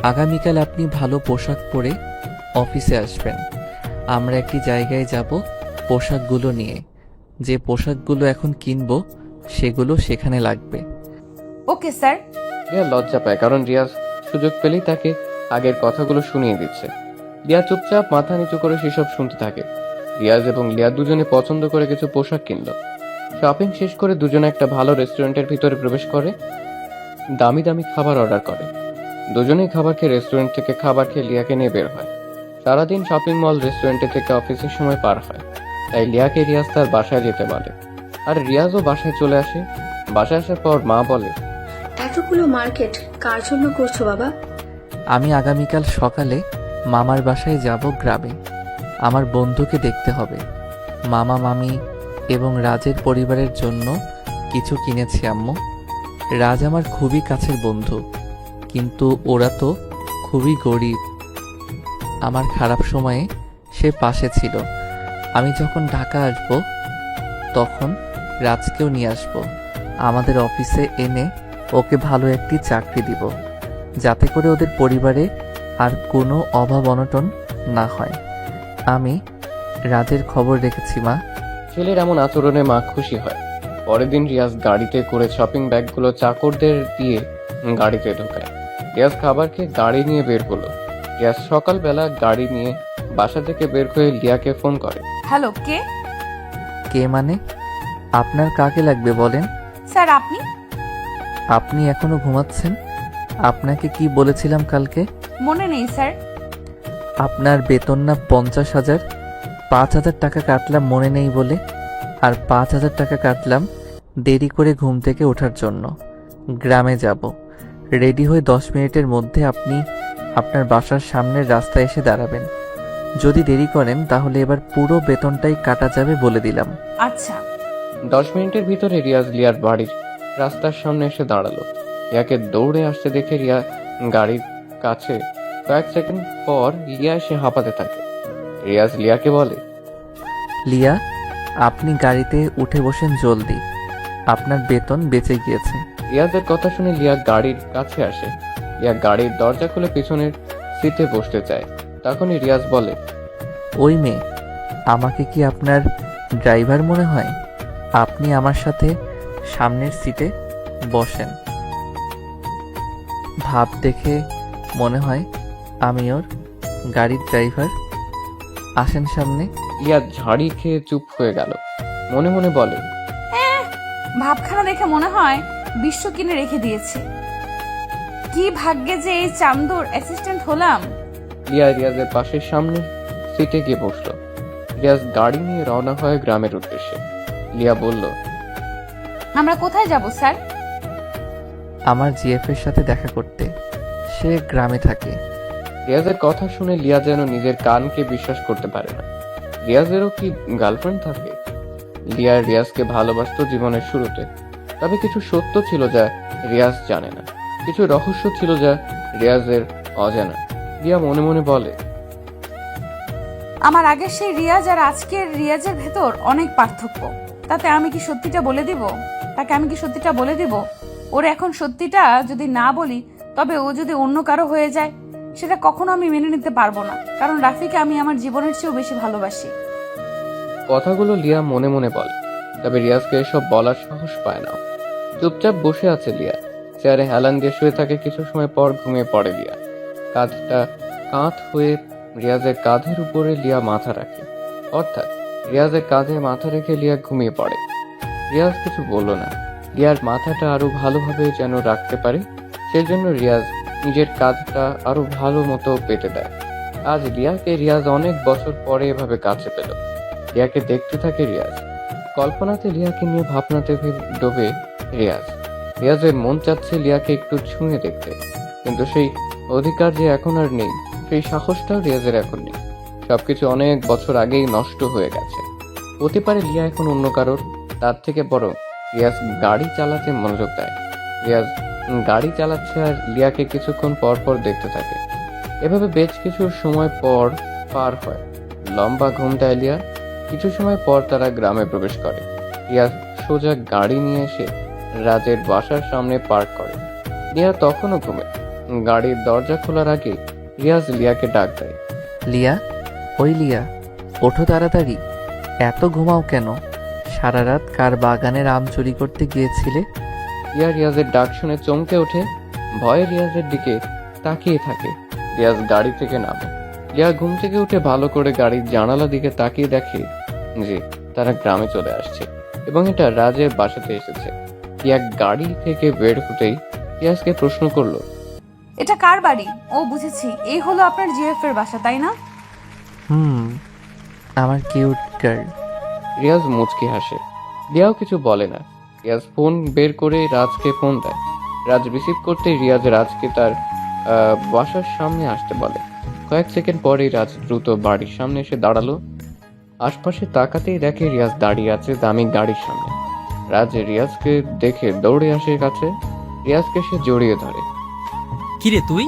আগামীকাল আপনি ভালো পোশাক পরে অফিসে আসবেন। আমরা একটি জায়গায় যাব পোশাকগুলো নিয়ে। যে পোশাকগুলো এখন কিনবো সেগুলো সেখানে লাগবে। Okay sir. লিয়া লজ্জা পায়, কারণ রিয়াজ সুযোগ পেলেই তাকে আগের কথাগুলো শুনিয়ে দিচ্ছে। লিয়া চুপচাপ মাথা নিচু করে সেসব শুনতে থাকে। রিয়াজ এবং লিয়া দুজনে পছন্দ করে কিছু পোশাক কিনলো। শপিং শেষ করে দুজনে একটা ভালো রেস্টুরেন্টের ভিতরে প্রবেশ করে দামি দামি খাবার অর্ডার করে। দুজনেই খাবার খেয়ে রেস্টুরেন্ট থেকে খাবার খেয়ে লিয়াকে নিয়ে বের হয়। সারাদিন শপিং মল রেস্টুরেন্টে থেকে অফিসের সময় পার হয়, তাই লিয়াকে রিয়াজ তার বাসায় যেতে বলে। আর রিয়াজও বাসায় চলে আসে। বাসায় আসার পর মা বলে, এতগুলো মার্কেট কার জন্য করছো বাবা? আমি আগামীকাল সকালে মামার বাসায় যাব গ্রামে। আমার বন্ধুকে দেখতে হবে। মামা মামি এবং রাজের পরিবারের জন্য কিছু কিনেছি আম্মু। রাজ আমার খুবই কাছের বন্ধু, কিন্তু ওরা তো খুবই গরিব। আমার খারাপ সময়ে সে পাশে ছিল। আমি যখন ঢাকা আসব তখন রাজকেও নিয়ে আসব। আমাদের অফিসে এনে ওকে ভালো একটি চাকরি দিব, যাতে করে ওদের পরিবারে আর কোনো অভাব অনটন না হয়। আমি রাজের খবর রেখেছি মা। ছেলের এমন আচরণে মা খুশি হয়। পরের দিন রিয়াজ গাড়িতে করে শপিং ব্যাগগুলো চাকরদের দিয়ে গাড়িতে ঢোকায়। রিয়াজ খাবার খেয়ে গাড়ি নিয়ে বের হলো। রিয়াজ সকালবেলা গাড়ি নিয়ে বাসা থেকে বের হয়ে লিয়াকে ফোন করে। হ্যালো, কে? কে মানে? আপনার কাকে লাগবে বলেন? স্যার আপনি? আপনি এখনো ঘুমাচ্ছেন? আপনাকে কি বলেছিলাম কালকে? মনে নেই স্যার। আপনার বেতন না 50,000? 5,000 টাকা কাটলাম মনে নেই বলে, আর 5,000 টাকা কাটলাম দেরি করে ঘুম থেকে ওঠার জন্য। গ্রামে যাব। রেডি হয়ে 10 মিনিটের মধ্যে আপনি আপনার বাসার সামনের রাস্তায় এসে দাঁড়াবেন। যদি দেরি করেন তাহলে এবার পুরো বেতনটাই কাটা যাবে বলে দিলাম। আচ্ছা। 10 মিনিটের ভিতরে রিয়াজ লিয়ার বাড়ির রাস্তার সামনে এসে দাঁড়ালো। লিয়াকে দৌড়ে আসতে দেখে রিয়া গাড়ির কাছে কয়েক সেকেন্ড পর লিয়া এসে হাঁপাতে থাকে। রিয়াজ লিয়াকে বলে, লিয়া, আপনি গাড়িতে উঠে বসেন জলদি, আপনার বেতন বেঁচে গিয়েছে। রিয়াজের কথা শুনে লিয়া গাড়ির কাছে আসে। লিয়া গাড়ির দরজা খুলে পিছনের সিটে বসতে চায়। তখনই রিয়াজ বলে, ওই মেয়ে, আমাকে কি আপনার ড্রাইভার মনে হয়? আপনি আমার সাথে সামনের সিটে বসেন। ভাব দেখে মনে হয় আমি ওর গাড়ির ড্রাইভার। আসেন সামনে। লিয়া ঝাড়ি খেয়ে চুপ হয়ে গেল। মনে মনে বলে, ভাবখানা দেখে মনে হয় বিশ্ব কিনে রেখে দিয়েছে। কি ভাগ্যে যে এই চান্দুর অ্যাসিস্ট্যান্ট হলাম। লিয়া রিয়াজের পাশের সামনে সিটে গিয়ে বসলো। রিয়াজ গাড়ি নিয়ে রওনা হয় গ্রামের উদ্দেশ্যে। লিয়া বলল, আমরা কোথায় যাব স্যার? আমার জিএফ এর সাথে দেখা করতে। সে গ্রামে থাকে। রিয়াজের কথা শুনে লিয়া যেন নিজের কানকে বিশ্বাস করতে পারে না। রিয়াজেরও কি গার্লফ্রেন্ড থাকে? লিয়া রিয়াজকে ভালোবাসতো জীবনের শুরুতে, তবে কিছু সত্য ছিল যা রিয়াজ জানে না, কিছু রহস্য ছিল যা রিয়াজের অজানা। লিয়া মনে মনে বলে, আমার আগের সেই রিয়াজ আর আজকের রিয়াজের ভেতর অনেক পার্থক্য। তাতে আমি কি সত্যিটা বলে দিব? তাকে আমি কি সত্যিটা বলে দিব? ওর এখন সত্যিটা যদি না বলি, তবে ও যদি অন্য কারো হয়ে যায়, সেটা কখনো আমি মেনে নিতে পারবো না। কারণ রাফিকে আমি আমার জীবনের চেয়েও বেশি ভালোবাসি। কথাগুলো লিয়া মনে মনে বলে, তবে রিয়াজকে এসব বলার সাহস পায় না। চুপচাপ বসে আছে লিয়া। চেয়ারে হেলান দিয়ে শুয়ে থাকে। কিছু সময় পর ঘুমিয়ে পড়ে লিয়া। কাঁধটা কাঁধ হয়ে রিয়াজের কাঁধের উপরে লিয়া মাথা রাখে, অর্থাৎ রিয়াজের কাঁধে মাথা রেখে লিয়া ঘুমিয়ে পড়ে। রিয়াজ কিছু বলল না। লিয়ার মাথাটা আরো ভালোভাবে যেন রাখতে পারে, সেজন্য রিয়াজ নিজের কাঁধটা আরো ভালো মতো পেতে দেয়। আজ লিয়াকে রিয়াজ অনেক বছর পরে এভাবে কাছে পেল। লিয়াকে দেখতে থাকে রিয়াজ। কল্পনাতে লিয়াকে নিয়ে ভাবনাতে ডোবে রিয়াজ। রিয়াজের মন চাচ্ছে লিয়াকে একটু ছুঁয়ে দেখতে, কিন্তু সেই অধিকার যে এখন আর নেই, সেই সাহসটাও রিয়াজের এখন নেই। সবকিছু অনেক বছর আগেই নষ্ট হয়ে গেছে। হতে পারে লিয়া এখন অন্য কারোর। তার থেকে বড়, রিয়াজ গাড়ি চালাতে মনোযোগ দেয়। রিয়াজ গাড়ি চালাচ্ছে আর লিয়াকে কিছুক্ষণ পর পর দেখতে থাকে। এভাবে বেশ কিছু সময় পর পার হয়। লম্বা ঘুম দেয় লিয়া। কিছু সময় পর তারা গ্রামে প্রবেশ করে। রিয়াজ সোজা গাড়ি নিয়ে এসে রাজের বাসার সামনে পার্ক করে। লিয়া তখনও ঘুমে। গাড়ির দরজা খোলার আগে রিয়াজ লিয়াকে ডাক দেয়। লিয়া, ওই লিয়া, ওঠো তাড়াতাড়ি। এত ঘুমাও কেন? সারা রাত কার বাগানের আম চুরি করতে গিয়েছিলে? লিয়া রিয়াজের ডাক শুনে চমকে ওঠে। ভয়ে রিয়াজের দিকে তাকিয়ে থাকে। রিয়াজ গাড়ি থেকে নামে। লিয়া ঘুম থেকে উঠে ভালো করে গাড়ির জানালা দিকে তাকিয়ে দেখে যে তারা গ্রামে চলে আসছে এবং এটা রাজের বাসাতে এসেছে। লিয়া গাড়ি থেকে বের হতেই রিয়াজকে প্রশ্ন করলো, এটা কার বাড়ি? ও বুঝেছি, এই হলো আপনার জিএফ এর বাসা, তাই না? আমার কিউট গার্ল। রিয়াজ মুচকি হাসে। লিয়াও কিছু বলে না। রিয়াজ ফোন বের করে রাজকে ফোন দেয়। রাজ রিসিভ করতে রিয়াজ রাজকে তার বাসার সামনে আসতে বলে। কয়েক সেকেন্ড পরেই রাজ দ্রুত বাড়ির সামনে এসে দাঁড়ালো। আশপাশে তাকাতেই দেখে রিয়াজ দাঁড়িয়ে আছে দামি গাড়ির সামনে। রাজ রিয়াজকে দেখে দৌড়ে আসে কাছে। রিয়াজকে সে জড়িয়ে ধরে। কিরে তুই?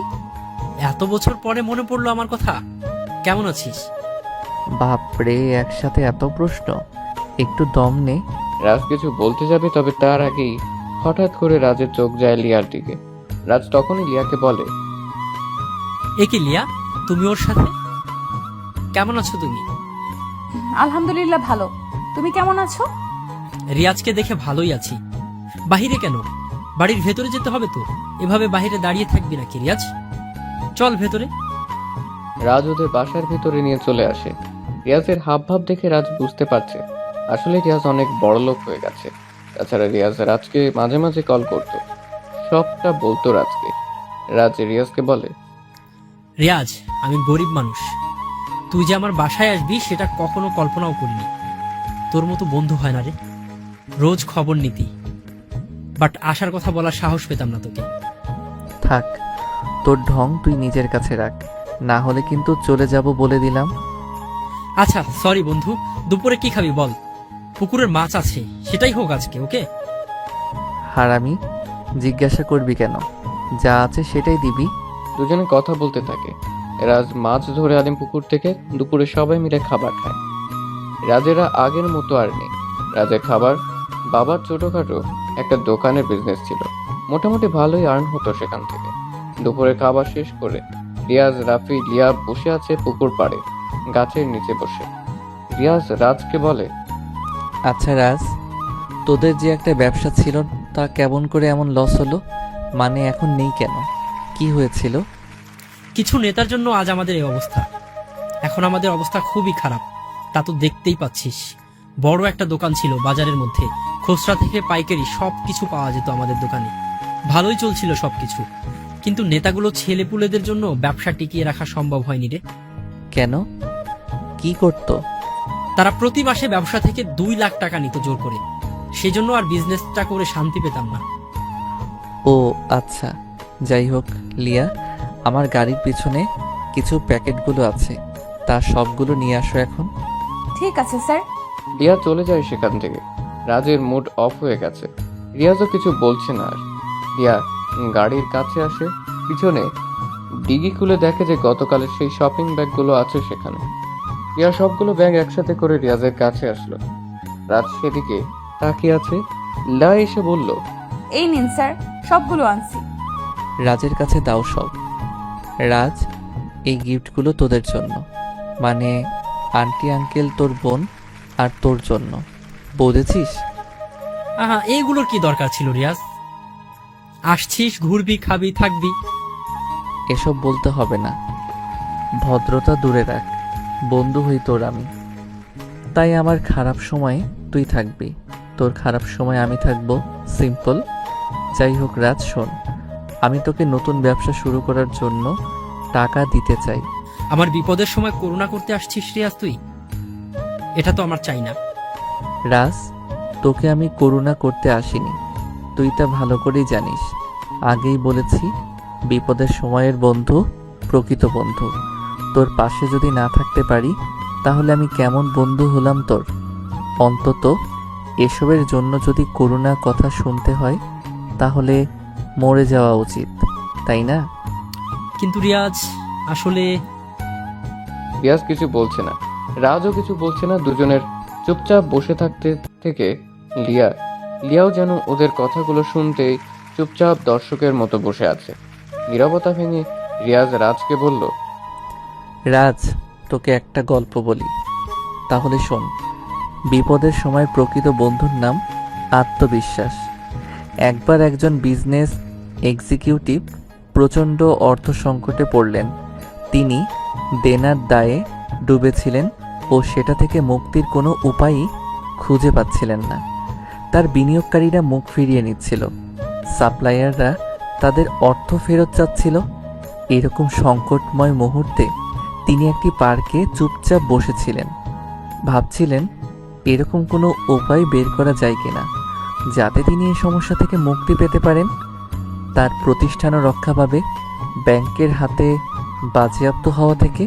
এত বছর পরে মনে পড়লো আমার কথা। কেমন আছিস? বাপরে, একসাথে এত প্রশ্ন, একটু দম নে। রাজ কিছু বলতে যাবে, তবে তার আগেই হঠাৎ করে রাজের চোখ যায় লিয়ার দিকে। রাজ তখনই লিয়াকে বলে, এ কি লিয়া, তুমি ওর সাথে? কেমন আছো তুমি? আলহামদুলিল্লাহ ভালো। তুমি কেমন আছো? রিয়াজকে দেখে ভালোই আছি। বাহিরে কেন? বাড়ির ভেতরে যেতে হবে তো। এভাবে বাহিরে দাঁড়িয়ে থাকবি নাকি রিয়াজ? চল ভেতরে। রাজ ওদের বাসার ভিতরে নিয়ে চলে আসে। রিয়াজের হাবভাব দেখে রাজ বুঝতে পারছে আসলে রিয়াজ অনেক বড় লোক হয়ে গেছে। তাছাড়া রিয়াজ রাজকে মাঝে মাঝে কল করত, সবটা বলতো রাজকে। রাজ রিয়াজকে বলে, রিয়াজ, আমি গরিব মানুষ। তুই যে আমার বাসায় আসবি সেটা কখনো কল্পনাও করিনি। তোর মতো বন্ধু হয় না রে, রোজ খবর নিতি, বাট আসার কথা বলার সাহস পেতাম না তোকে। থাক, তোর ঢং তুই নিজের কাছে রাখ, না হলে কিন্তু চলে যাব বলে দিলাম। আচ্ছা সরি বন্ধু, দুপুরে কি খাবি বল? পুকুরের মাছ আছে, সেটাই হোক আজকে, ওকে? হারামি, জিজ্ঞাসা করবি কেন? যা আছে সেটাই দিবি। দুজনে কথা বলতে থাকে। রাজ মাছ ধরে আনেন পুকুর থেকে। দুপুরে সবাই মিলে খাবার খায়। রাজেরা আগের মতো আর নেই। রাজের খাবার, বাবার ছোটখাটো একটা দোকানের বিজনেস ছিল, মোটামুটি ভালোই আর্ন হতো সেখান থেকে। দুপুরে খাবার শেষ করে রিয়াজ, রাফি, লিয়া বসে আছে পুকুর পাড়ে গাছের নিচে বসে। রিয়াজ রাজকে বলে, আচ্ছা রাজ, তোদের যে একটা ব্যবসা ছিল তা কেমন করে এমন লস হলো? মানে এখন নেই কেন? কি হয়েছিল? কিছু নেতার জন্য আজ আমাদের এই অবস্থা। এখন আমাদের অবস্থা খুবই খারাপ। তা তো দেখতেই পাচ্ছিস। বড় একটা দোকান ছিল বাজারের মধ্যে, খুচরা থেকে পাইকারি সব কিছু পাওয়া যেত আমাদের দোকানে। ভালোই চলছিল সবকিছু, কিন্তু নেতাগুলো ছেলেপুলেদের জন্য ব্যবসা টিকিয়ে রাখা সম্ভব হয়নি রে। কেন? কি করতো? তারা প্রতি মাসে ব্যবসা থেকে 2 লাখ টাকা নিত জোর করে। সেজন্য আর বিজনেসটা করে শান্তি পেতাম না। ও আচ্ছা, যাই হোক লিয়া, আমার গাড়ির পিছনে কিছু প্যাকেটগুলো আছে, তার সবগুলো নিয়ে আসো এখন। ঠিক আছে স্যার। রিয়া চলে যায় সেখান থেকে। রাজের মুড অফ হয়ে গেছে। রিয়াজও কিছু বলছে না আর। রিয়া গাড়ির কাছে আসে, পিছনে ডিগি খুলে দেখে যে গতকালের সেই শপিং ব্যাগগুলো আছে সেখানে। রিয়া সবগুলো ব্যাগ একসাথে করে রিয়াজের কাছে আসলো। রাজ সেদিকে তাকিয়ে আছে। লা এসে বলল, এই নিন স্যার, সবগুলো আনছি। রাজের কাছে দাও সব। রাজ, এই গিফটগুলো তোদের জন্য, মানে আন্টি আঙ্কেল, তোর বোন আর তোর জন্য, বুঝেছিস? আহা, এইগুলোর কি দরকার ছিল রিয়াজ? আসছিস, ঘুরবি, খাবি, থাকবি। এসব বলতে হবে না, ভদ্রতা দূরে রাখ। বন্ধু হই তোর আমি, তাই আমার খারাপ সময়ে তুই থাকবি, তোর খারাপ সময় আমি থাকবো, সিম্পল। যাই হোক রাজ, শোন, আমি তোকে নতুন ব্যবসা শুরু করার জন্য টাকা দিতে চাই। আমার বিপদের সময় করুণা করতে আসছিস রিয়াজ তুই? এটা তো আমার চাই না। রাজ, তোকে আমি করুণা করতে আসিনি, তুই তা ভালো করেই জানিস। আগেই বলেছি, বিপদের সময়ের বন্ধু প্রকৃত বন্ধু। তোর পাশে যদি না থাকতে পারি, তাহলে আমি কেমন বন্ধু হলাম তোর? অন্তত এসবের জন্য যদি করুণা কথা শুনতে হয়, তাহলে মরে যাওয়া উচিত, তাই না? কিন্তু রিয়াজ, আসলে রিয়াজ কিছু বলছে না, রাজও কিছু বলছে না। দুজনের চুপচাপ বসে থাকতে থেকে লিয়াও যেন ওদের কথাগুলো শুনতেই চুপচাপ দর্শকের মতো বসে আছে। নীরবতা ভেঙে রিয়াজ রাজকে বলল, রাজ, তোকে একটা গল্প বলি, তাহলে শোন। বিপদের সময় প্রকৃত বন্ধুর নাম আত্মবিশ্বাস। একবার একজন বিজনেস এক্সিকিউটিভ প্রচণ্ড অর্থ সংকটে পড়লেন। তিনি দেনার দায়ে ডুবেছিলেন ও সেটা থেকে মুক্তির কোনো উপায়ই খুঁজে পাচ্ছিলেন না। তার বিনিয়োগকারীরা মুখ ফিরিয়ে নিচ্ছিল, সাপ্লায়াররা তাদের অর্থ ফেরত চাচ্ছিল। এরকম সংকটময় মুহূর্তে তিনি একটি পার্কে চুপচাপ বসেছিলেন, ভাবছিলেন এরকম কোনো উপায় বের করা যায় কিনা যাতে তিনি এই সমস্যা থেকে মুক্তি পেতে পারেন, তার প্রতিষ্ঠানও রক্ষা পাবে ব্যাংকের হাতে বাজেয়াপ্ত হওয়া থেকে।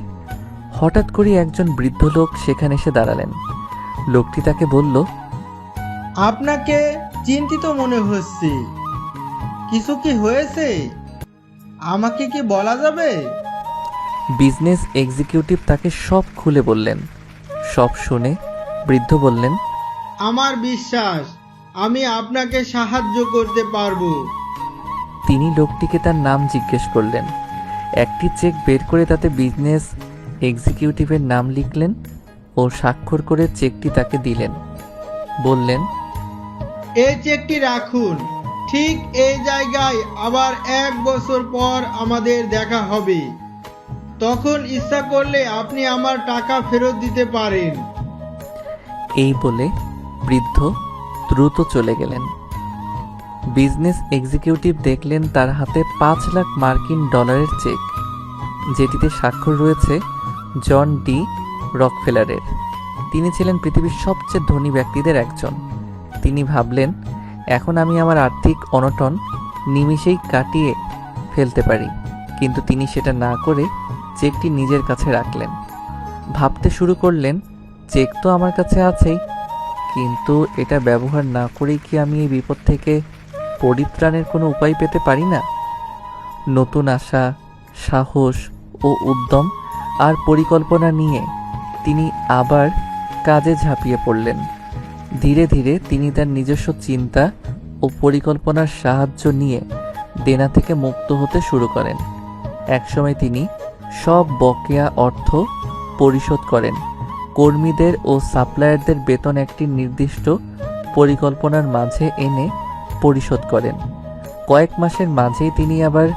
হঠাৎ করে একজন বৃদ্ধ লোক সেখানে এসে দাঁড়ালেন। লোকটি তাকে বলল, আপনাকে চিন্তিত মনে হচ্ছে, কিছু কি হয়েছে? আমাকে কি বলা যাবে? বিজনেস এক্সিকিউটিভ তাকে সব খুলে বললেন। সব শুনে বৃদ্ধ বললেন, আমার বিশ্বাস আমি আপনাকে সাহায্য করতে পারবো। তিনি লোকটিকে তার নাম জিজ্ঞেস করলেন। একটি চেক বের করে তাতে বিজনেস এক্সিকিউটিভের নাম লিখলেন ও স্বাক্ষর করে চেকটি তাকে দিলেন। বললেন, এই চেকটি রাখুন, ঠিক এই জায়গায় আবার 1 বছর পর আমাদের দেখা হবে। তখন ইচ্ছা করলে আপনি আমার টাকা ফেরত দিতে পারেন। এই বলে বৃদ্ধ দ্রুত চলে গেলেন। বিজনেস এক্সিকিউটিভ দেখলেন তার হাতে 5 লাখ মার্কিন ডলারের চেক, যেটিতে স্বাক্ষর রয়েছে জন ডি রকফেলারের। তিনি ছিলেন পৃথিবীর সবচেয়ে ধনী ব্যক্তিদের একজন। তিনি ভাবলেন, এখন আমি আমার আর্থিক অনটন নিমিষেই কাটিয়ে ফেলতে পারি। কিন্তু তিনি সেটা না করে চেকটি নিজের কাছে রাখলেন। ভাবতে শুরু করলেন, চেক তো আমার কাছে আছেই, কিন্তু এটা ব্যবহার না করেই কি আমি এই বিপদ থেকে পরিত্রাণের কোনো উপায় পেতে পারি না? নতুন আশা, সাহস ও উদ্যম আর পরিকল্পনা নিয়ে তিনি আবার কাজে ঝাঁপিয়ে পড়লেন। ধীরে ধীরে তিনি তার নিজস্ব চিন্তা ও পরিকল্পনার সাহায্য নিয়ে দেনা থেকে মুক্ত হতে শুরু করেন। একসময় তিনি সব বকেয়া অর্থ পরিশোধ করেন। কর্মীদের ও সাপ্লায়ারদের বেতন একটি নির্দিষ্ট পরিকল্পনার মাঝে এনে পরিশোধ করেন। কয়েক মাসের মাঝেই তিনি আবার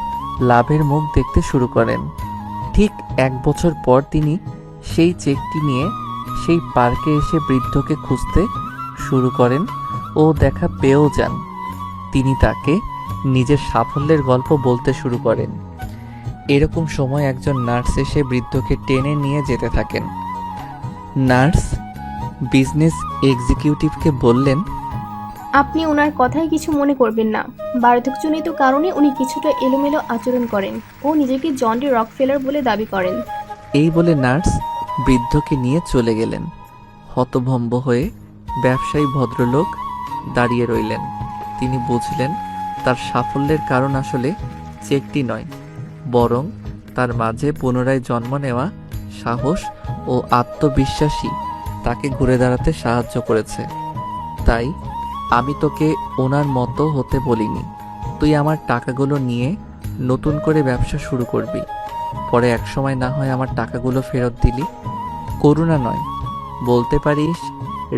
লাভের মুখ দেখতে শুরু করেন। ঠিক 1 বছর পর তিনি সেই চেকটি নিয়ে সেই পার্কে এসে বৃদ্ধকে খুঁজতে শুরু করেন ও দেখা পেয়েও যান। তিনি তাকে নিজের সাফল্যের গল্প বলতে শুরু করেন। এরকম সময় একজন নার্স এসে বৃদ্ধকে টেনে নিয়ে যেতে থাকেন। নার্স বিজনেস এক্সিকিউটিভকে বললেন, আপনি ওনার কথায় কিছু মনে করবেন না। বার্ধক্যজনিত কারণে উনি কিছুটা এলোমেলো আচরণ করেন ও নিজেকে জন ডি রকফেলার বলে দাবি করেন। এই বলে নার্স বৃদ্ধকে নিয়ে চলে গেলেন। হতভম্ব হয়ে ব্যবসায়ী ভদ্রলোক দাঁড়িয়ে রইলেন। তিনি বুঝলেন তার সাফল্যের কারণ আসলে চেকটি নয়, বরং তার মাঝে পুনরায় জন্ম নেওয়া সাহস ও আত্মবিশ্বাসী তাকে ঘুরে দাঁড়াতে সাহায্য করেছে। তাই আমি তোকে ওনার মতো হতে বলিনি। তুই আমার টাকাগুলো নিয়ে নতুন করে ব্যবসা শুরু করবি, পরে একসময় না হয় আমার টাকাগুলো ফেরত দিলি। করুণা নয়, বলতে পারিস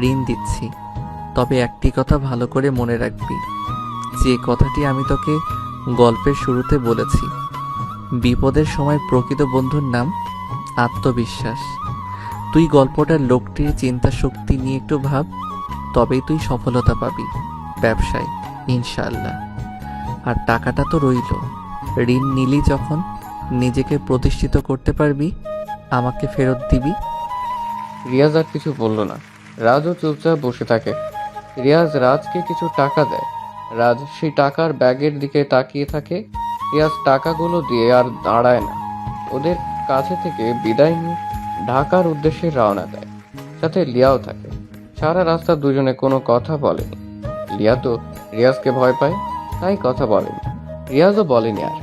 ঋণ দিচ্ছি। তবে একটি কথা ভালো করে মনে রাখবি, যে কথাটি আমি তোকে গল্পের শুরুতে বলেছি, বিপদের সময় প্রকৃত বন্ধুর নাম আত্মবিশ্বাস। তুই গল্পটার লোকটির চিন্তা শক্তি নিয়ে একটু ভাব, তবেই তুই সফলতা পাবি ব্যবসায় ইনশাআল্লাহ। আর টাকাটা তো রইল, ঋণ নিলি যখন নিজেকে প্রতিষ্ঠিত করতে পারবি, আমাকে ফেরত দিবি। রিয়াজ আর কিছু বলল না। রাজও চুপচাপ বসে থাকে। রিয়াজ রাজকে কিছু টাকা দেয়। রাজ সেই টাকার ব্যাগের দিকে তাকিয়ে থাকে। রিয়াজ টাকাগুলো দিয়ে আর দাঁড়ায় না, ওদের কাছে থেকে বিদায় নিয়ে ঢাকার উদ্দেশ্যে রওনা দেয়। সাথে লিয়াও থাকে। সারা রাস্তা দুজনে কোনো কথা বলেনি। লিয়া তো রিয়াজকে ভয় পায়, তাই কথা বলেনি। রিয়াজও বলেনি আর।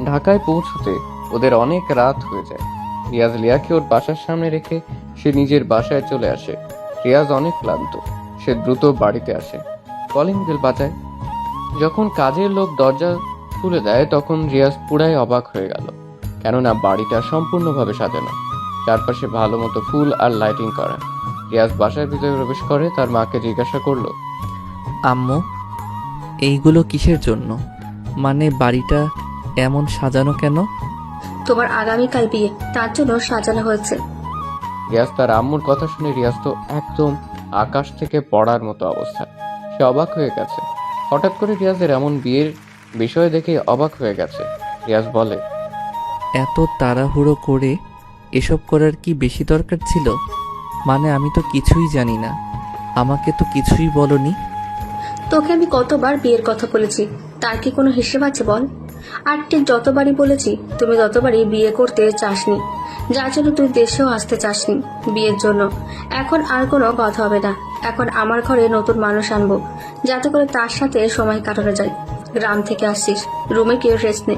ঢাকায় পৌঁছতে ওদের অনেক রাত হয়ে যায়। রিয়াজ লিয়াকে ওর বাসার সামনে রেখে সে নিজের বাসায় চলে আসে। রিয়াজ অনেক ক্লান্ত, সে দ্রুত বাড়িতে আসে। কলিং বেল বাজায়। যখন কাজের লোক দরজা খুলে দেয় তখন রিয়াজ পুরাই অবাক হয়ে গেল, কেননা বাড়িটা সম্পূর্ণভাবে সাজানো, চারপাশে ভালো মতো ফুল আর লাইটিং করা। রিয়াজ বাসার ভিতরে প্রবেশ করে তার মাকে জিজ্ঞাসা করলো, আম্মু, এইগুলো কিসের জন্য? মানে বাড়িটা এমন সাজানো কেন? তোমার আগামীকাল বিয়ে, তার জন্য সাজানো হয়েছে। রিয়াজ তার আম্মুর কথা শুনে রিয়াজ তো একদম আকাশ থেকে পড়ার মতো অবস্থা। সে অবাক হয়ে গেছে। হঠাৎ করে রিয়াজের এমন বিয়ের বিষয় দেখে অবাক হয়ে গেছে। রিয়াজ বলে, এত তাড়াহুড়ো করে এসব করার কি বেশি দরকার ছিল? মানে আমি তো কিছুই জানি না, আমাকে তো কিছুই বলনি। তোকে আমি কতবার বিয়ের কথা বলেছি, তার কি কোনো হিসেব আছে বল? আর ঠিক যতবারই বলেছি তুমি ততবারই বিয়ে করতে চাসনি, যার জন্য তুই দেশেও আসতে চাসনি বিয়ের জন্য। এখন আর কোনো কথা হবে না। এখন আমার ঘরে নতুন মানুষ আনবো, যাতে করে তার সাথে সময় কাটানো যায়। গ্রাম থেকে আসছিস, রুমে কেউ রেস্ট নে,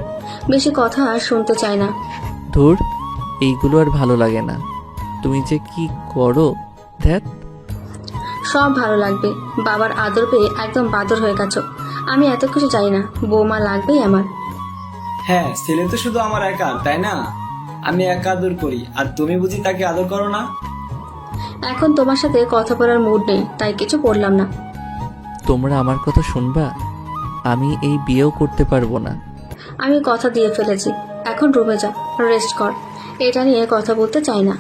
বেশি কথা আর শুনতে চাই না। ধুর, এইগুলো আর ভালো লাগে না। তুমি যে কি করো ধ্যাত। সব ভালো লাগবে, বাবার আদর পেয়ে একদম বাদর হয়ে গেছো। আমি এত কিছু চাই না, বৌমা লাগবেই আমার। হ্যাঁ, ছেলে তো শুধু আমার একা, তাই না? আমি একা আদর করি, আর তুমি বুঝি তাকে আদর করো না? এখন তোমার সাথে কথা বলার মুড নেই, তাই কিছু বললাম না। তোমরা আমার কথা শুনবা? আমি এই বিয়েও করতে পারবো না। আমি কথা দিয়ে ফেলেছি, এখন রুমে যা, রেস্ট কর। এটা নিয়ে কথা বলতে চাই না।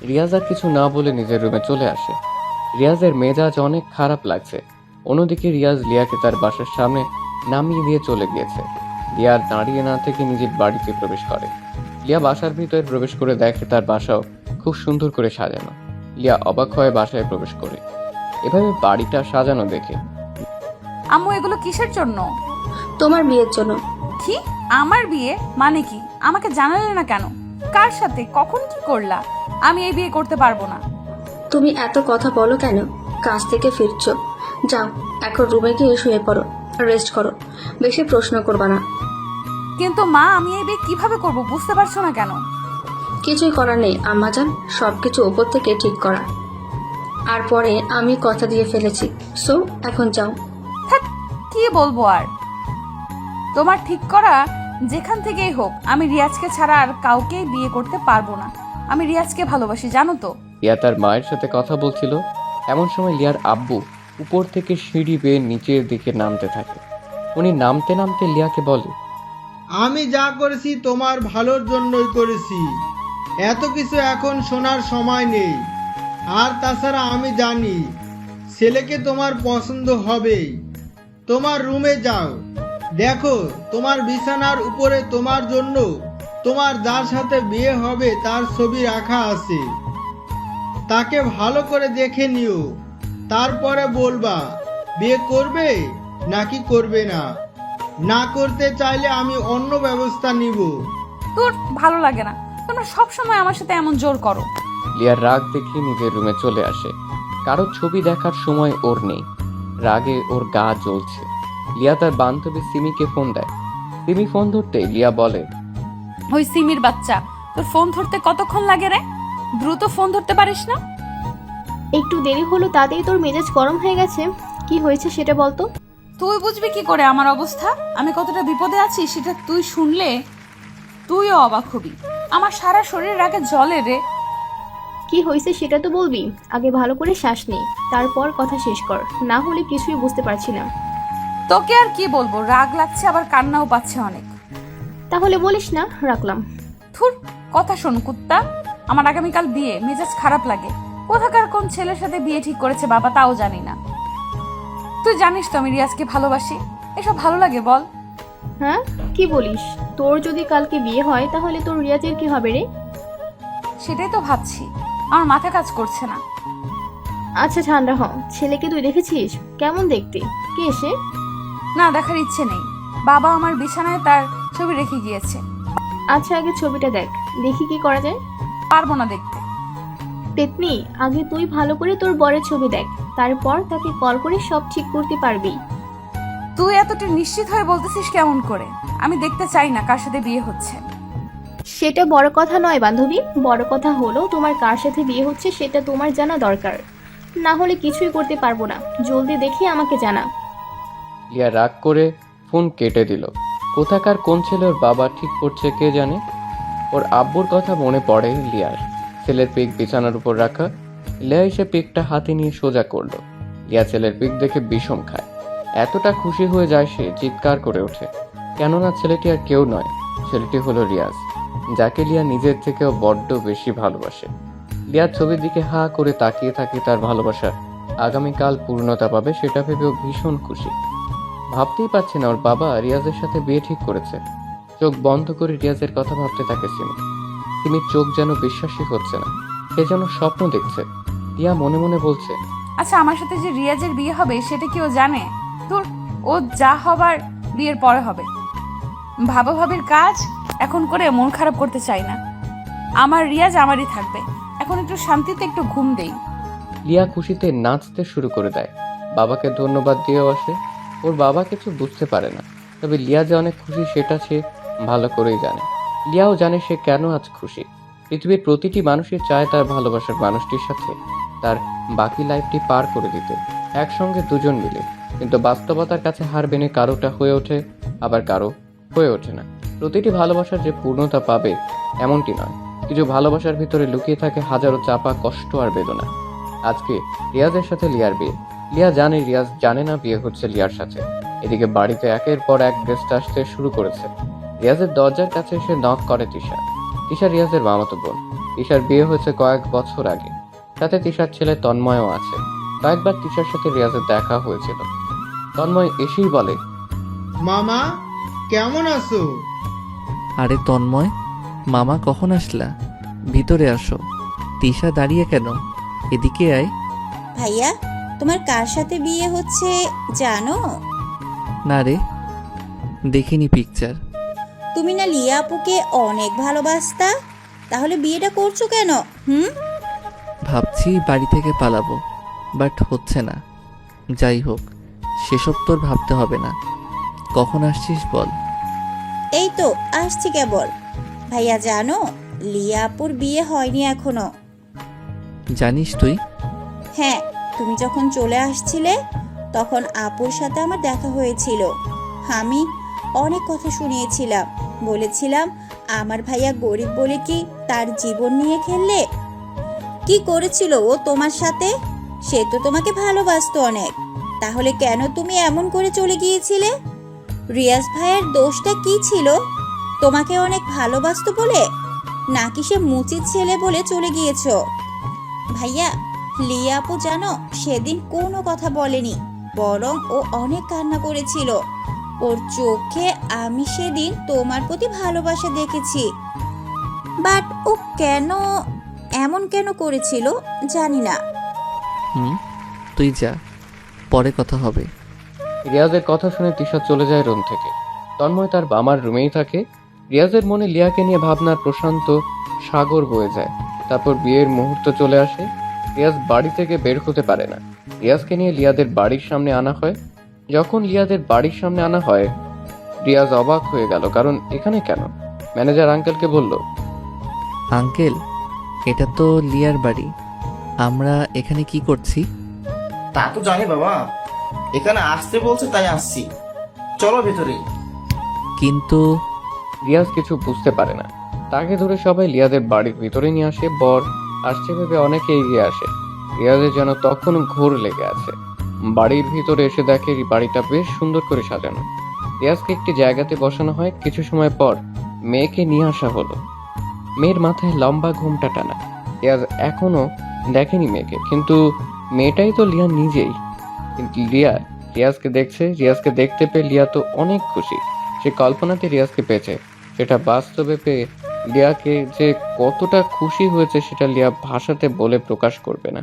রিয়াজ আর কিছু না বলে নিজের রুমে চলে আসে। রিয়াজের মেজাজ অনেক খারাপ লাগছে। অন্যদিকে রিয়াজ লিয়াকে তার বাসার সামনে নামিয়ে দিয়ে চলে গিয়েছে। লিয়া আর দাঁড়িয়ে না থেকে নিজের বাড়িতে প্রবেশ করে। লিয়া বাসার ভিতরে প্রবেশ করে দেখে তার বাসাও খুব সুন্দর করে সাজানো। লিয়া অবাক হয়ে বাসায় প্রবেশ করে এভাবে বাড়িটা সাজানো দেখে। আম্মু, এগুলো কিসের জন্য? তোমার বিয়ের জন্য। কি? আমার বিয়ে মানে কি? আমাকে জানালে না কেন? কার সাথে, কখন, কি করলা? আমি এই বিয়ে করতে পারবো না। তুমি এত কথা বলো কেন? কাজ থেকে ফিরছো, যাও এখন রুমে গিয়ে শুয়ে পড়ো, রেস্ট করো, বেশি প্রশ্ন করবা না। কিন্তু মা, আমি এই বিয়ে কিভাবে করব বুঝতে পারছো না কেন? কিছুই করার নেই আম্মাজান, সবকিছু ওপর থেকে ঠিক করা। আর পরে আমি কথা দিয়ে ফেলেছি, সো এখন যাও। থাক, কি বলবো আর। তোমার ঠিক করা যেখান থেকেই হোক, আমি রিয়াজকে ছাড়া আর কাউকেই বিয়ে করতে পারবো না। আমি রিয়াজকে ভালোবাসি, জানো তো। লিয়া তার মায়ের সাথে কথা বলছিল। এমন সময় লিয়ার আব্বু উপর থেকে সিঁড়ি বেয়ে নিচের দিকে নামতে থাকে। উনি নামতে নামতে লিয়াকে বলে, আমি যা করেছি তোমার ভালোর জন্যই করেছি, এত কিছু এখন শোনার সময় নেই। আর তাছাড়া আমি জানি ছেলেকে তোমার পছন্দ হবেই। তোমার রুমে যাও, দেখো তোমার বিছানার উপরে তোমার জন্য তোমার যার সাথে বিয়ে হবে তার ছবি রাখা আছে। তাকে ভালো করে দেখে নিও, তারপরে বলবা বিয়ে করবে নাকি করবে না। না করতে চাইলে আমি অন্য ব্যবস্থা নিব। তোর ভালো লাগে না, তোমরা সবসময় আমার সাথে এমন জোর করো। লিয়ার রাগ দেখে নিজের রুমে চলে আসে। কারো ছবি দেখার সময় ওর নেই। রাগে ওর গা জ্বলছে। লিয়া তার বান্ধবী সিমিকে ফোন দেয়। সিমি ফোন ধরতেই লিয়া বলে, ওই সিমির বাচ্চা, তোর ফোন ধরতে কতক্ষণ লাগে রে? দ্রুত ফোন ধরতে পারিস না? একটু দেরি হলো তাতেই তোর মেজাজ গরম হয়ে গেছে। কি হয়েছে সেটা বলতো। তুই বুঝবি কি করে আমার অবস্থা? আমি কতটা বিপদে আছি সেটা তুই শুনলে তুইও অবাক হবি। আমার সারা শরীর রাগে জ্বলে রে। কি হয়েছে সেটা তো বলবি। আগে ভালো করে শ্বাস নে, তারপর কথা শেষ কর, না হলে কিছুই বুঝতে পারছি না। তোকে আর কি বলবো, রাগ লাগছে আবার কান্নাও পাচ্ছে অনেক। তাহলে বলিস না, রাখলাম। থুর, কথা শোন কুত্তা। আমার আগামীকাল বিয়ে, মেজাজ খারাপ লাগে। কোথাকার কোন ছেলের সাথে বিয়ে ঠিক করেছে বাবা তাও জানি না। তুই জানিস তো আমি রিয়াজকে ভালোবাসি। এসব ভালো লাগে বল? হ্যাঁ, কি বলিস? তোর যদি কালকে বিয়ে হয় তাহলে তোর রিয়াজের কি হবে রে? সেটাই তো ভাবছি, আমার মাথা কাজ করছে না। আচ্ছা ঠান্ডা হ। ছেলেকে তুই দেখেছিস? কেমন দেখতে? কে সে? না, দেখার ইচ্ছে নেই। বাবা আমার বিছানায় তার ছবি রেখে গিয়েছে। আচ্ছা আগে ছবিটা দেখ, দেখি কি করা যায়। পারবো না দেখতে। পেতনি, আগে তুই ভালো করে তোর বরের ছবি দেখ, তারপর তাকে কল করে সব ঠিক করতে পারবি। তুই এতটা নিশ্চিত হয়ে বলতেছিস কেমন করে? আমি দেখতে চাই না কার সাথে বিয়ে হচ্ছে। সেটা বড় কথা নয় বান্ধবী, বড় কথা হলো তোমার কার সাথে বিয়ে হচ্ছে সেটা তোমার জানা দরকার। না হলে কিছুই করতে পারবো না। জলদি দেখি আমাকে জানা। লিয়া রাগ করে ফোন কেটে দিল। কোথাকার কোন ছেলে ওর বাবা ঠিক করছে কে জানে। ওর আব্বুর কথা মনে পড়ে লিয়ার। ছেলের পিক বিছানার উপর রাখা। লিয়া এসে পিকটা হাতে নিয়ে সোজা করলো। লিয়া ছেলের পিক দেখে বিষম খায়। এতটা খুশি হয়ে যায় সে চিৎকার করে ওঠে। কেননা ছেলেটি আর কেউ নয়, ছেলেটি হলো রিয়াজ, যাকে লিয়া নিজের থেকেও বড্ড বেশি ভালোবাসে। লিয়ার ছবির দিকে হা করে তাকিয়ে থাকে। তার ভালোবাসা আগামীকাল পূর্ণতা পাবে সেটা ভেবেও ভীষণ খুশি। ভাবতেই পারছে না ওর বাবা রিয়াজের সাথে বিয়ে ঠিক করেছে। চোখ বন্ধ করে রিয়াজের কথা ভাবতে থাকে সিমির চোখ যেন বিশ্বাসই হচ্ছে না। সে যেন স্বপ্ন দেখছে। রিয়া মনে মনে বলছে, আচ্ছা আমার সাথে যে রিয়াজের বিয়ে হবে সেটা কি ও জানে? তোর ও যা হবার বিয়ের পরে হবে। ভাবা ভাবির কাজ এখন করে মন খারাপ করতে চাই না। আমার রিয়াজ আমারই থাকবে। এখন একটু শান্তিতে একটু ঘুম দেই। লিয়া খুশিতে নাচতে শুরু করে দেয়। বাবাকে ধন্যবাদ দিয়েও আসে। ওর বাবা কিছু বুঝতে পারে না, তবে লিয়া যে অনেক খুশি সেটা সে ভালো করেই জানে। লিয়াও জানে সে কেন আজ খুশি। পৃথিবীর প্রতিটি মানুষই চায় তার ভালোবাসার মানুষটির সাথে তার বাকি লাইফটি পার করে দিতে, একসঙ্গে দুজন মিলে। কিন্তু বাস্তবতার কাছে হার মেনে কারোটা হয়ে ওঠে, আবার কারো হয়ে ওঠে না। প্রতিটি ভালোবাসার যে পূর্ণতা পাবে এমনটি নয়। কিছু ভালোবাসার ভিতরে লুকিয়ে থাকে হাজারো চাপা কষ্ট আর বেদনা। আজকে রিয়াজের সাথে লিয়ার বিয়ে। লিয়া জানে রিয়াজ জানে না বিয়ে হচ্ছে লিয়ার সাথে। এদিকে বাড়িতে একের পর এক গেস্ট আসতে শুরু করেছে। রিয়াজের দরজার কাছে এসে নক করে তিশা। তিশা রিয়াজের মামাতো বোন। তিশার বিয়ে হয়েছে কয়েক বছর আগে। সাথে তিশার ছেলে তন্ময়ও আছে। কয়েকবার তিশার সাথে রিয়াজের দেখা হয়েছিল। তন্ময় এসেই বলে, মামা কেমন আছো? আরে তন্ময়, মামা কখন আসলা? ভিতরে আসো। তিশা দাঁড়িয়ে কেন? এদিকে আয়। ভাইয়া, তোমার কার সাথে বিয়ে হচ্ছে জানো? না রে, দেখিনি পিকচার। তুমি না লিয়া আপুকে অনেক ভালোবাসতা, তাহলে বিয়েটা করছো কেন? ভাবছি বাড়ি থেকে পালাবো, বাট হচ্ছে না। যাই হোক, সেসব তোর ভাবতে হবে না। কখন আসছিস বল? এই তো আসছি কেবল। ভাইয়া জানো, লিয়া আপুর বিয়ে হয়নি এখনো। জানিস তুই? হ্যাঁ, তুমি যখন চলে আসছিলে তখন আপুর সাথে আমার দেখা হয়েছিল। আমি অনেক কথা শুনিয়েছিলাম, বলেছিলাম আমার ভাইয়া গরিব বলে কি তার জীবন নিয়ে খেললে? কি করেছিল ও তোমার সাথে? সে তো তোমাকে ভালোবাসতো অনেক, তাহলে কেন তুমি এমন করে চলে গিয়েছিলে? রিয়াজ ভাইয়ের দোষটা কি ছিল? তোমাকে অনেক ভালোবাসতো বলে, নাকি সে মুচির ছেলে বলে চলে গিয়েছো? ভাইয়া, লিয়া আপু জানো সেদিন কোনো কথা বলেনি, বরং ও অনেক কান্না করেছিল। ওর চোখে আমি সেদিন তোমার প্রতি ভালোবাসা দেখেছি। বাট ও এমন কেন করেছিল জানি না। তুই যা, পরে কথা হবে। রিয়াজের কথা শুনে তিশা চলে যায় রুম থেকে। তন্ময় তার বামার রুমেই থাকে। রিয়াজের মনে লিয়াকে নিয়ে ভাবনার প্রশান্ত সাগর বয়ে যায়। তারপর বিয়ের মুহূর্ত চলে আসে। রিয়াজ বাড়ি থেকে বের হতে পারে না। রিয়াজকে নিয়ে লিয়াদের বাড়ির সামনে আনা হয়। যখন লিয়াদের বাড়ির সামনে আনা হয়, রিয়াজ অবাক হয়ে গেল, কারণ এখানে কেন? ম্যানেজার আঙ্কেলকে বলল, আঙ্কেল, এটা তো লিয়ার বাড়ি, আমরা এখানে কি করছি? তা তো জানি বাবা, এখানে আসতে বলছে তাই আসছি, চলো ভেতরে। কিন্তু রিয়াজ কিছু বুঝতে পারে না। তাকে ধরে সবাই লিয়াদের বাড়ির ভিতরে নিয়ে আসে। বর আসছে ভেবে অনেকে এগিয়ে আসে। রিয়াজের যেন তখন ঘোর লেগে আছে। বাড়ির ভিতরে এসে দেখে বাড়িটা বেশ সুন্দর করে সাজানো। রিয়াজকে একটি জায়গাতে বসানো হয়। কিছু সময় পর মেয়েকে নিয়ে আসা হলো। মেয়ের মাথায় লম্বা ঘোমটা টানা। রিয়াজ এখনো দেখেনি মেয়েকে, কিন্তু মেয়েটাই তো লিয়া নিজেই। কিন্তু লিয়া রিয়াজকে দেখছে। রিয়াজকে দেখতে পেয়ে লিয়া তো অনেক খুশি। সে কল্পনাতে রিয়াজকে পেয়েছে, সেটা বাস্তবে পেয়ে লিয়াকে যে কতটা খুশি হয়েছে সেটা লিয়া ভাষাতে বলে প্রকাশ করবে না।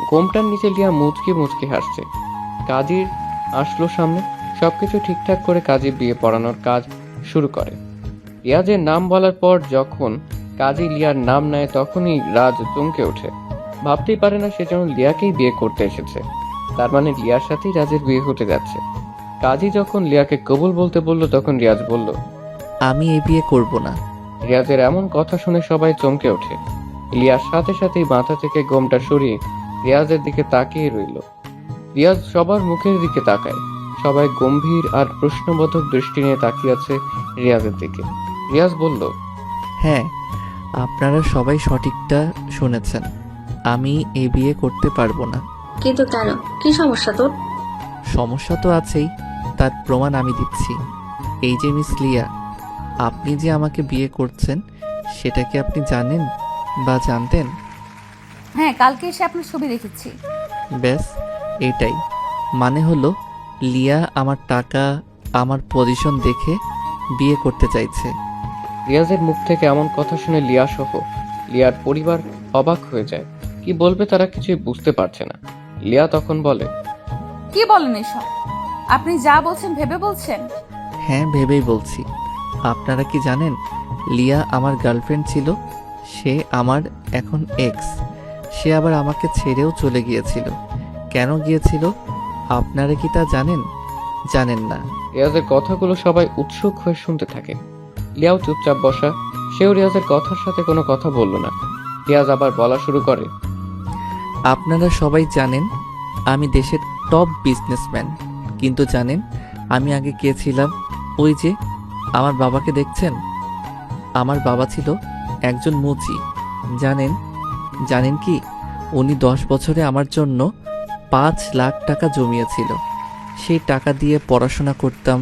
ঘোমটার নিচে লিয়া মুচকি মুচকি হাসছে। কাজীর আসলো সামনে। সবকিছু ঠিকঠাক করে কাজী বিয়ে পড়ানোর কাজ শুরু করে। রিয়াজের নাম বলার পর যখন কাজী লিয়ার নাম নেয়, তখনই রাজ চমকে ওঠে। ভাবতেই পারে না সে যেন লিয়াকেই বিয়ে করতে এসেছে। তার মানে লিয়ার সাথেই রাজের বিয়ে হতে যাচ্ছে। কাজী যখন লিয়াকে কবুল বলতে বলল, তখন রিয়াজ বলল, আমি এই বিয়ে করব না। রিয়াজের এমন কথা শুনে সবাই চমকে ওঠে। লিয়ার সাথে সাথেই মাথা থেকে গোমটা সরিয়ে রিয়াজের দিকে তাকিয়ে রইল। রিয়াজ সবার মুখের দিকে তাকায়। সবাই গম্ভীর আর প্রশ্নবোধক দৃষ্টি নিয়ে তাকিয়ে আছে রিয়াজের দিকে। রিয়াজ বলল, হ্যাঁ, আপনারা সবাই সঠিকটা শুনেছেন, আমি এই বিয়ে করতে পারবো না। কিন্তু কেন, কি সমস্যা তোর? সমস্যা তো আছেই, তার প্রমাণ আমি দিচ্ছি। এই যে মিস লিয়া, আপনি যে আমাকে বিয়ে করছেন সেটা কি আপনি জানেন বা জানতেন? হ্যাঁ, কালকে এসে আপনার ছবি দেখেছি। ব্যাস এটাই। মানে হলো লিয়া আমার টাকা, আমার পজিশন দেখে বিয়ে করতে চাইছে। রিয়াজের মুখ থেকে এমন কথা শুনে লিয়া সহ লিয়ার পরিবার অবাক হয়ে যায়। কি বলবে তারা কিছুই বুঝতে পারছে না। লিয়া তখন বলে, কি বলেন এসব? আপনি যা বলছেন ভেবে বলছেন? হ্যাঁ, ভেবেই বলছি। আপনারা কি জানেন লিয়া আমার গার্লফ্রেন্ড ছিল, সে আমার এখন এক্স। সে আবার আমাকে ছেড়েও চলে গিয়েছিল। কেন গিয়েছিল আপনারা কি তা জানেন? জানেন না। রিয়াজের কথাগুলো সবাই উৎসুক হয়ে শুনতে থাকে। লিয়াও চুপচাপ বসা। সেও রিয়াজের কথার সাথে কোনো কথা বলল না। রিয়াজ আবার বলা শুরু করে, আপনারা সবাই জানেন আমি দেশের টপ বিজনেসম্যান, কিন্তু জানেন আমি আগে কে ছিলাম? ওই যে আমার বাবাকে দেখছেন, আমার বাবা ছিল একজন মুচি। জানেন কি, উনি 10 বছরে আমার জন্য 5 লাখ টাকা জমিয়েছিল। সেই টাকা দিয়ে পড়াশোনা করতাম।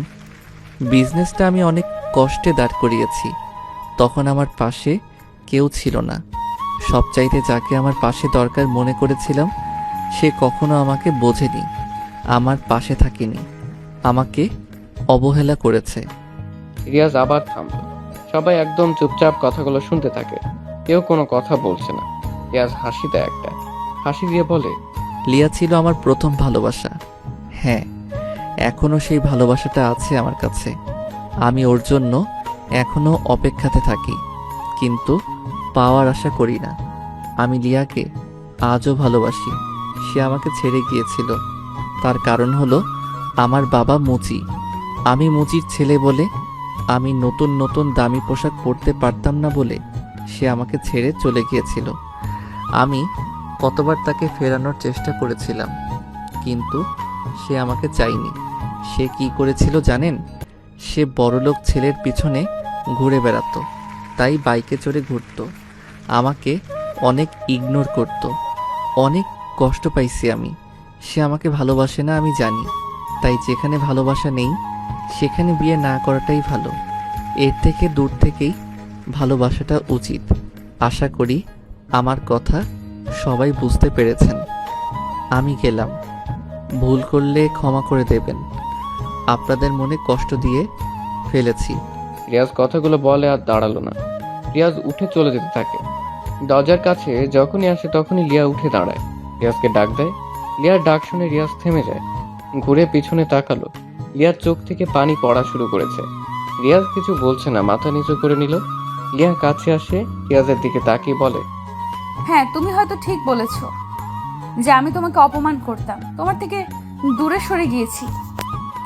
বিজনেসটা আমি অনেক কষ্টে দাঁড় করিয়েছি। তখন আমার পাশে কেউ ছিল না। সবচাইতে যাকে আমার পাশে দরকার মনে করেছিলাম, সে কখনো আমাকে বোঝেনি, আমার পাশে থাকেনি, আমাকে অবহেলা করেছে। রিয়াজ আবার থামল। সবাই একদম চুপচাপ কথাগুলো শুনতে থাকে। কেউ কোনো কথা বলছে না। রিয়াজ হাসি দেয় একটা। হাসি দিয়ে বলে, লিয়া ছিল আমার প্রথম ভালোবাসা। হ্যাঁ, এখনো সেই ভালোবাসাটা আছে আমার কাছে। আমি ওর জন্য এখনো অপেক্ষাতে থাকি, কিন্তু পাওয়ার আশা করি না। আমি লিয়াকে আজও ভালোবাসি। সে আমাকে ছেড়ে গিয়েছিল, তার কারণ হলো আমার বাবা মুচি। আমি মুচির ছেলে বলে, আমি নতুন নতুন দামি পোশাক পরতে পারতাম না বলে সে আমাকে ছেড়ে চলে গিয়েছিল। আমি কতবার তাকে ফেরানোর চেষ্টা করেছিলাম, কিন্তু সে আমাকে চায়নি। সে কি করেছিল জানেন? সে বড়লোক ছেলের পিছনে ঘুরে বেড়াতো, তাই বাইকে চড়ে ঘুরতো। আমাকে অনেক ইগনোর করত। অনেক কষ্ট পাইছি আমি। সে আমাকে ভালোবাসে না আমি জানি, তাই যেখানে ভালোবাসা নেই সেখানে বিয়ে না করাটাই ভালো। এর থেকে দূর থেকেই ভালোবাসাটা উচিত। আশা করি আমার কথা সবাই বুঝতে পেরেছেন। আমি গেলাম। ভুল করলে ক্ষমা করে দেবেন। আপনাদের মনে কষ্ট দিয়ে ফেলেছি। রিয়াজ কথাগুলো বলে আর দাঁড়ালো না। রিয়াজ উঠে চলে যেতে থাকে। দরজার কাছে যখনই আসে তখনই লিয়া উঠে দাঁড়ায়। রিয়াজকে ডাক দেয়। লিয়ার ডাক শুনে রিয়াজ থেমে যায়। ঘুরে পিছনে তাকালো। লিয়ার চোখ থেকে পানি পড়া শুরু করেছে। রিয়াজ কিছু বলছে না, মাথা নিচু করে নিল। লিয়া কাছে আসে, রিয়াজের দিকে তাকিয়ে বলে, হ্যাঁ, তুমি হয়তো ঠিক বলেছো যে আমি তোমাকে অপমান করতাম, তোমার থেকে দূরে সরে গিয়েছি,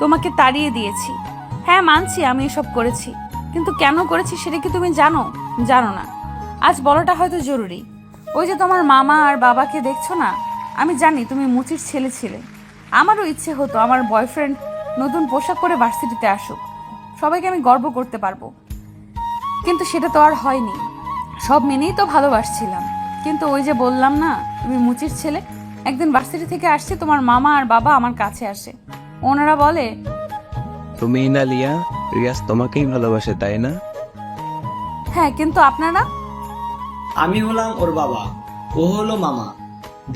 তোমাকে তাড়িয়ে দিয়েছি। হ্যাঁ, মানছি আমি এসব করেছি, কিন্তু কেন করেছি সেটা কি তুমি জানো? জানো না। আজ বলাটা হয়তো জরুরি। ওই যে তোমার মামা আর বাবাকে দেখছো না, আমি জানি তুমি মুচির ছেলে ছিলে। আমারও ইচ্ছে হতো আমার বয়ফ্রেন্ড নতুন পোশাক পরে ভার্সিটিতে আসুক, সবাইকে আমি গর্ব করতে পারবো, কিন্তু সেটা তো আর হয়নি। সব মেনেই তো ভালোবাসছিলাম, কিন্তু ওই যে বললাম না তুমি মুচির ছেলে। একদিন ভার্সিটি থেকে আসছে, তোমার মামা আর বাবা আমার কাছে আসে, ওনারা বলে, তুমি না লিয়া, রিয়াজ তোমাকেই ভালোবাসে তাই না? হ্যাঁ, কিন্তু আপনারা? আমি হলাম ওর বাবা, ও হলো মামা।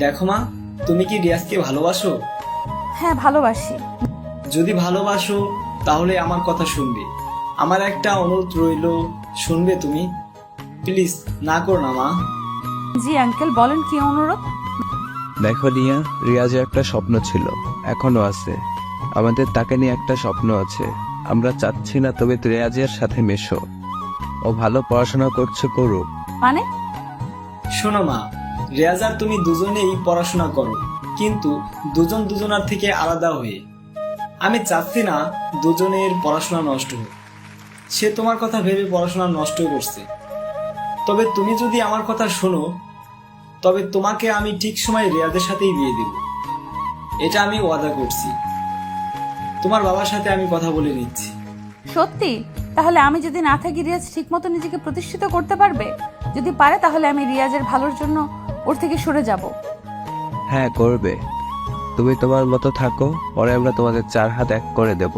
দেখো মা, তুমি কি রিয়াজকে ভালোবাসো? হ্যাঁ, ভালোবাসি। যদি ভালোবাসো তাহলে আমার কথা শুনবে। আমার একটা অনুরোধ রইল, শুনবে তুমি? প্লিজ না করো না মা। জি আঙ্কেল, বলেন কি অনুরোধ? দেখো লিয়া, রিয়াজের একটা স্বপ্ন ছিল, এখনো আছে। আমাদের তাকে নিয়ে একটা স্বপ্ন আছে। আমরা চাচ্ছি না তবে রিয়াজের সাথে মেশো। ও ভালো পড়াশোনা করছে, করুক। মানে? শোনো মা, রিয়াজ আর তুমি দুজনেই পড়াশোনা করো, কিন্তু দুজন দুজনার থেকে আলাদা হয়ে। আমি চাচ্ছি না দুজনের পড়াশোনা নষ্ট হোক। সে তোমার কথা ভেবে পড়াশোনা নষ্ট করছে। তবে তুমি যদি আমার কথা শোনো, তবে তোমাকে আমি ঠিক সময় রিয়াজের সাথেই বিয়ে দেব। এটা আমি ওয়াদা করছি। তোমার বাবার সাথে আমি কথা বলে নিচ্ছি। সত্যি? তাহলে আমি যদি না থাকি রিয়াজ ঠিক মতো নিজেকে প্রতিষ্ঠিত করতে পারবে? যদি পারে তাহলে আমি রিয়াজের ভালোর জন্য ওর থেকে সরে যাব। হ্যাঁ, করবে। তুমি তোমার মতো থাকো, পরে আমরা তোমাদের 4 হাত এক করে দেব।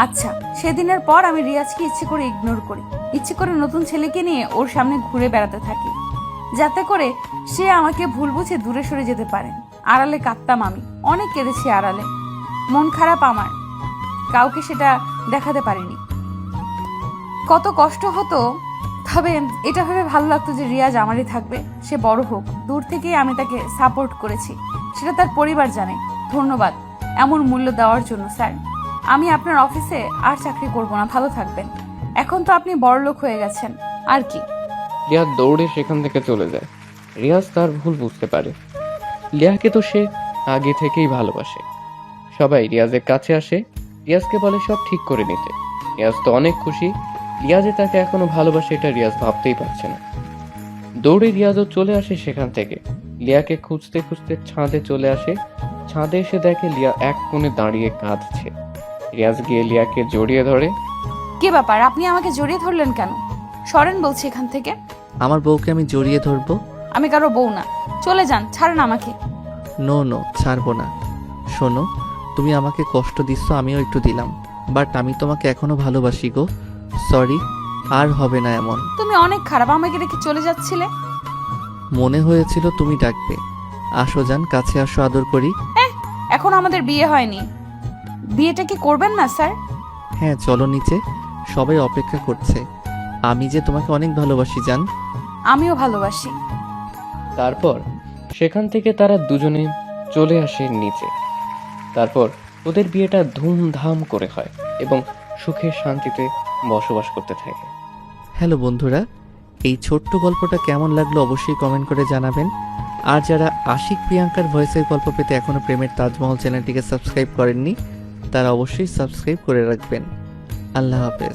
আচ্ছা, সেদিনের পর আমি রিয়াজকে ইচ্ছে করে ইগনোর করি, ইচ্ছে করে নতুন ছেলেকে নিয়ে ওর সামনে ঘুরে বেড়াতে থাকি, যাতে করে সে আমাকে ভুল বুঝে দূরে সরে যেতে পারে। আড়ালে কাঁদতাম আমি, অনেক কেঁদেছি আড়ালে। মন খারাপ আমার, কাউকে সেটা দেখাতে পারিনি। কত কষ্ট হতো, তবে এটা ভেবে ভালো লাগতো যে রিয়াজ আমারই থাকবে, সে বড় হোক। দূর থেকেই আমি তাকে সাপোর্ট করেছি, সেটা তার পরিবার জানে। ধন্যবাদ এমন মূল্য দেওয়ার জন্য স্যার। আমি আপনার অফিসে আর চাকরি করব না, ভালো থাকবেন। এখন তো আপনি বড়লোক হয়ে গেছেন, আর কি। লিয়া দৌড়ে সেখান থেকে চলে যায়। রিয়াজ তার ভুল বুঝতে পারে। লিয়াকে তো সে আগে থেকেই ভালোবাসে। সবাই রিয়াজের কাছে আসে, রিয়াজকে বলে সব ঠিক করে নিতে। রিয়াজ তো অনেক খুশি। রিয়াজে তাকে এখনো ভালোবাসে এটা রিয়াজ ভাবতেই পারছে না। দৌড়ে রিয়াজও চলে আসে সেখান থেকে। লিয়াকে খুঁজতে খুঁজতে ছাদে চলে আসে। ছাদে এসে দেখে লিয়া এক কোণে দাঁড়িয়ে কাঁদছে। রিয়াজ গিয়ে লিয়াকে জড়িয়ে ধরে। কি ব্যাপার, আপনি আমাকে জড়িয়ে ধরলেন কেন? সরেন বলছি এখান থেকে। আমার বউকে আমি জড়িয়ে ধরবো? আমি কারো বউ না, চলে যান, ছাড়েন আমাকে। নো নো, ছাড়বো না। শোনো, তুমি আমাকে কষ্ট দিচ্ছ, আমিও একটু দিলাম, বাট আমি তোমাকে এখনো ভালোবাসি গো। সরি, আর হবে না এমন। তুমি অনেক খারাপ, আমাকে রেখে চলে যাচ্ছিলে। মনে হয়েছিল তুমি ডাকবে। আসো যান, কাছে আসো, আদর করি। এখন আমাদের বিয়ে হয়নি, বিয়েটা কি করবেন না স্যার? হ্যাঁ, চলো নিচে, সবাই অপেক্ষা করছে। আমি যে তোমাকে অনেক ভালোবাসি জান। আমিও ভালোবাসি। তারপর সেখান থেকে তারা দুজনে চলে আসে নিচে। তারপর ওদের বিয়েটা ধুমধাম করে হয় এবং সুখে শান্তিতে বসবাস করতে থাকে। হ্যালো বন্ধুরা, এই ছোট্ট গল্পটা কেমন লাগলো অবশ্যই কমেন্ট করে জানাবেন। আর যারা আশিক প্রিয়াঙ্কার ভয়েসের গল্প পেতে এখনও প্রেমের তাজমহল চ্যানেলটিকে সাবস্ক্রাইব করেননি, তারা অবশ্যই সাবস্ক্রাইব করে রাখবেন। আল্লাহ হাফেজ।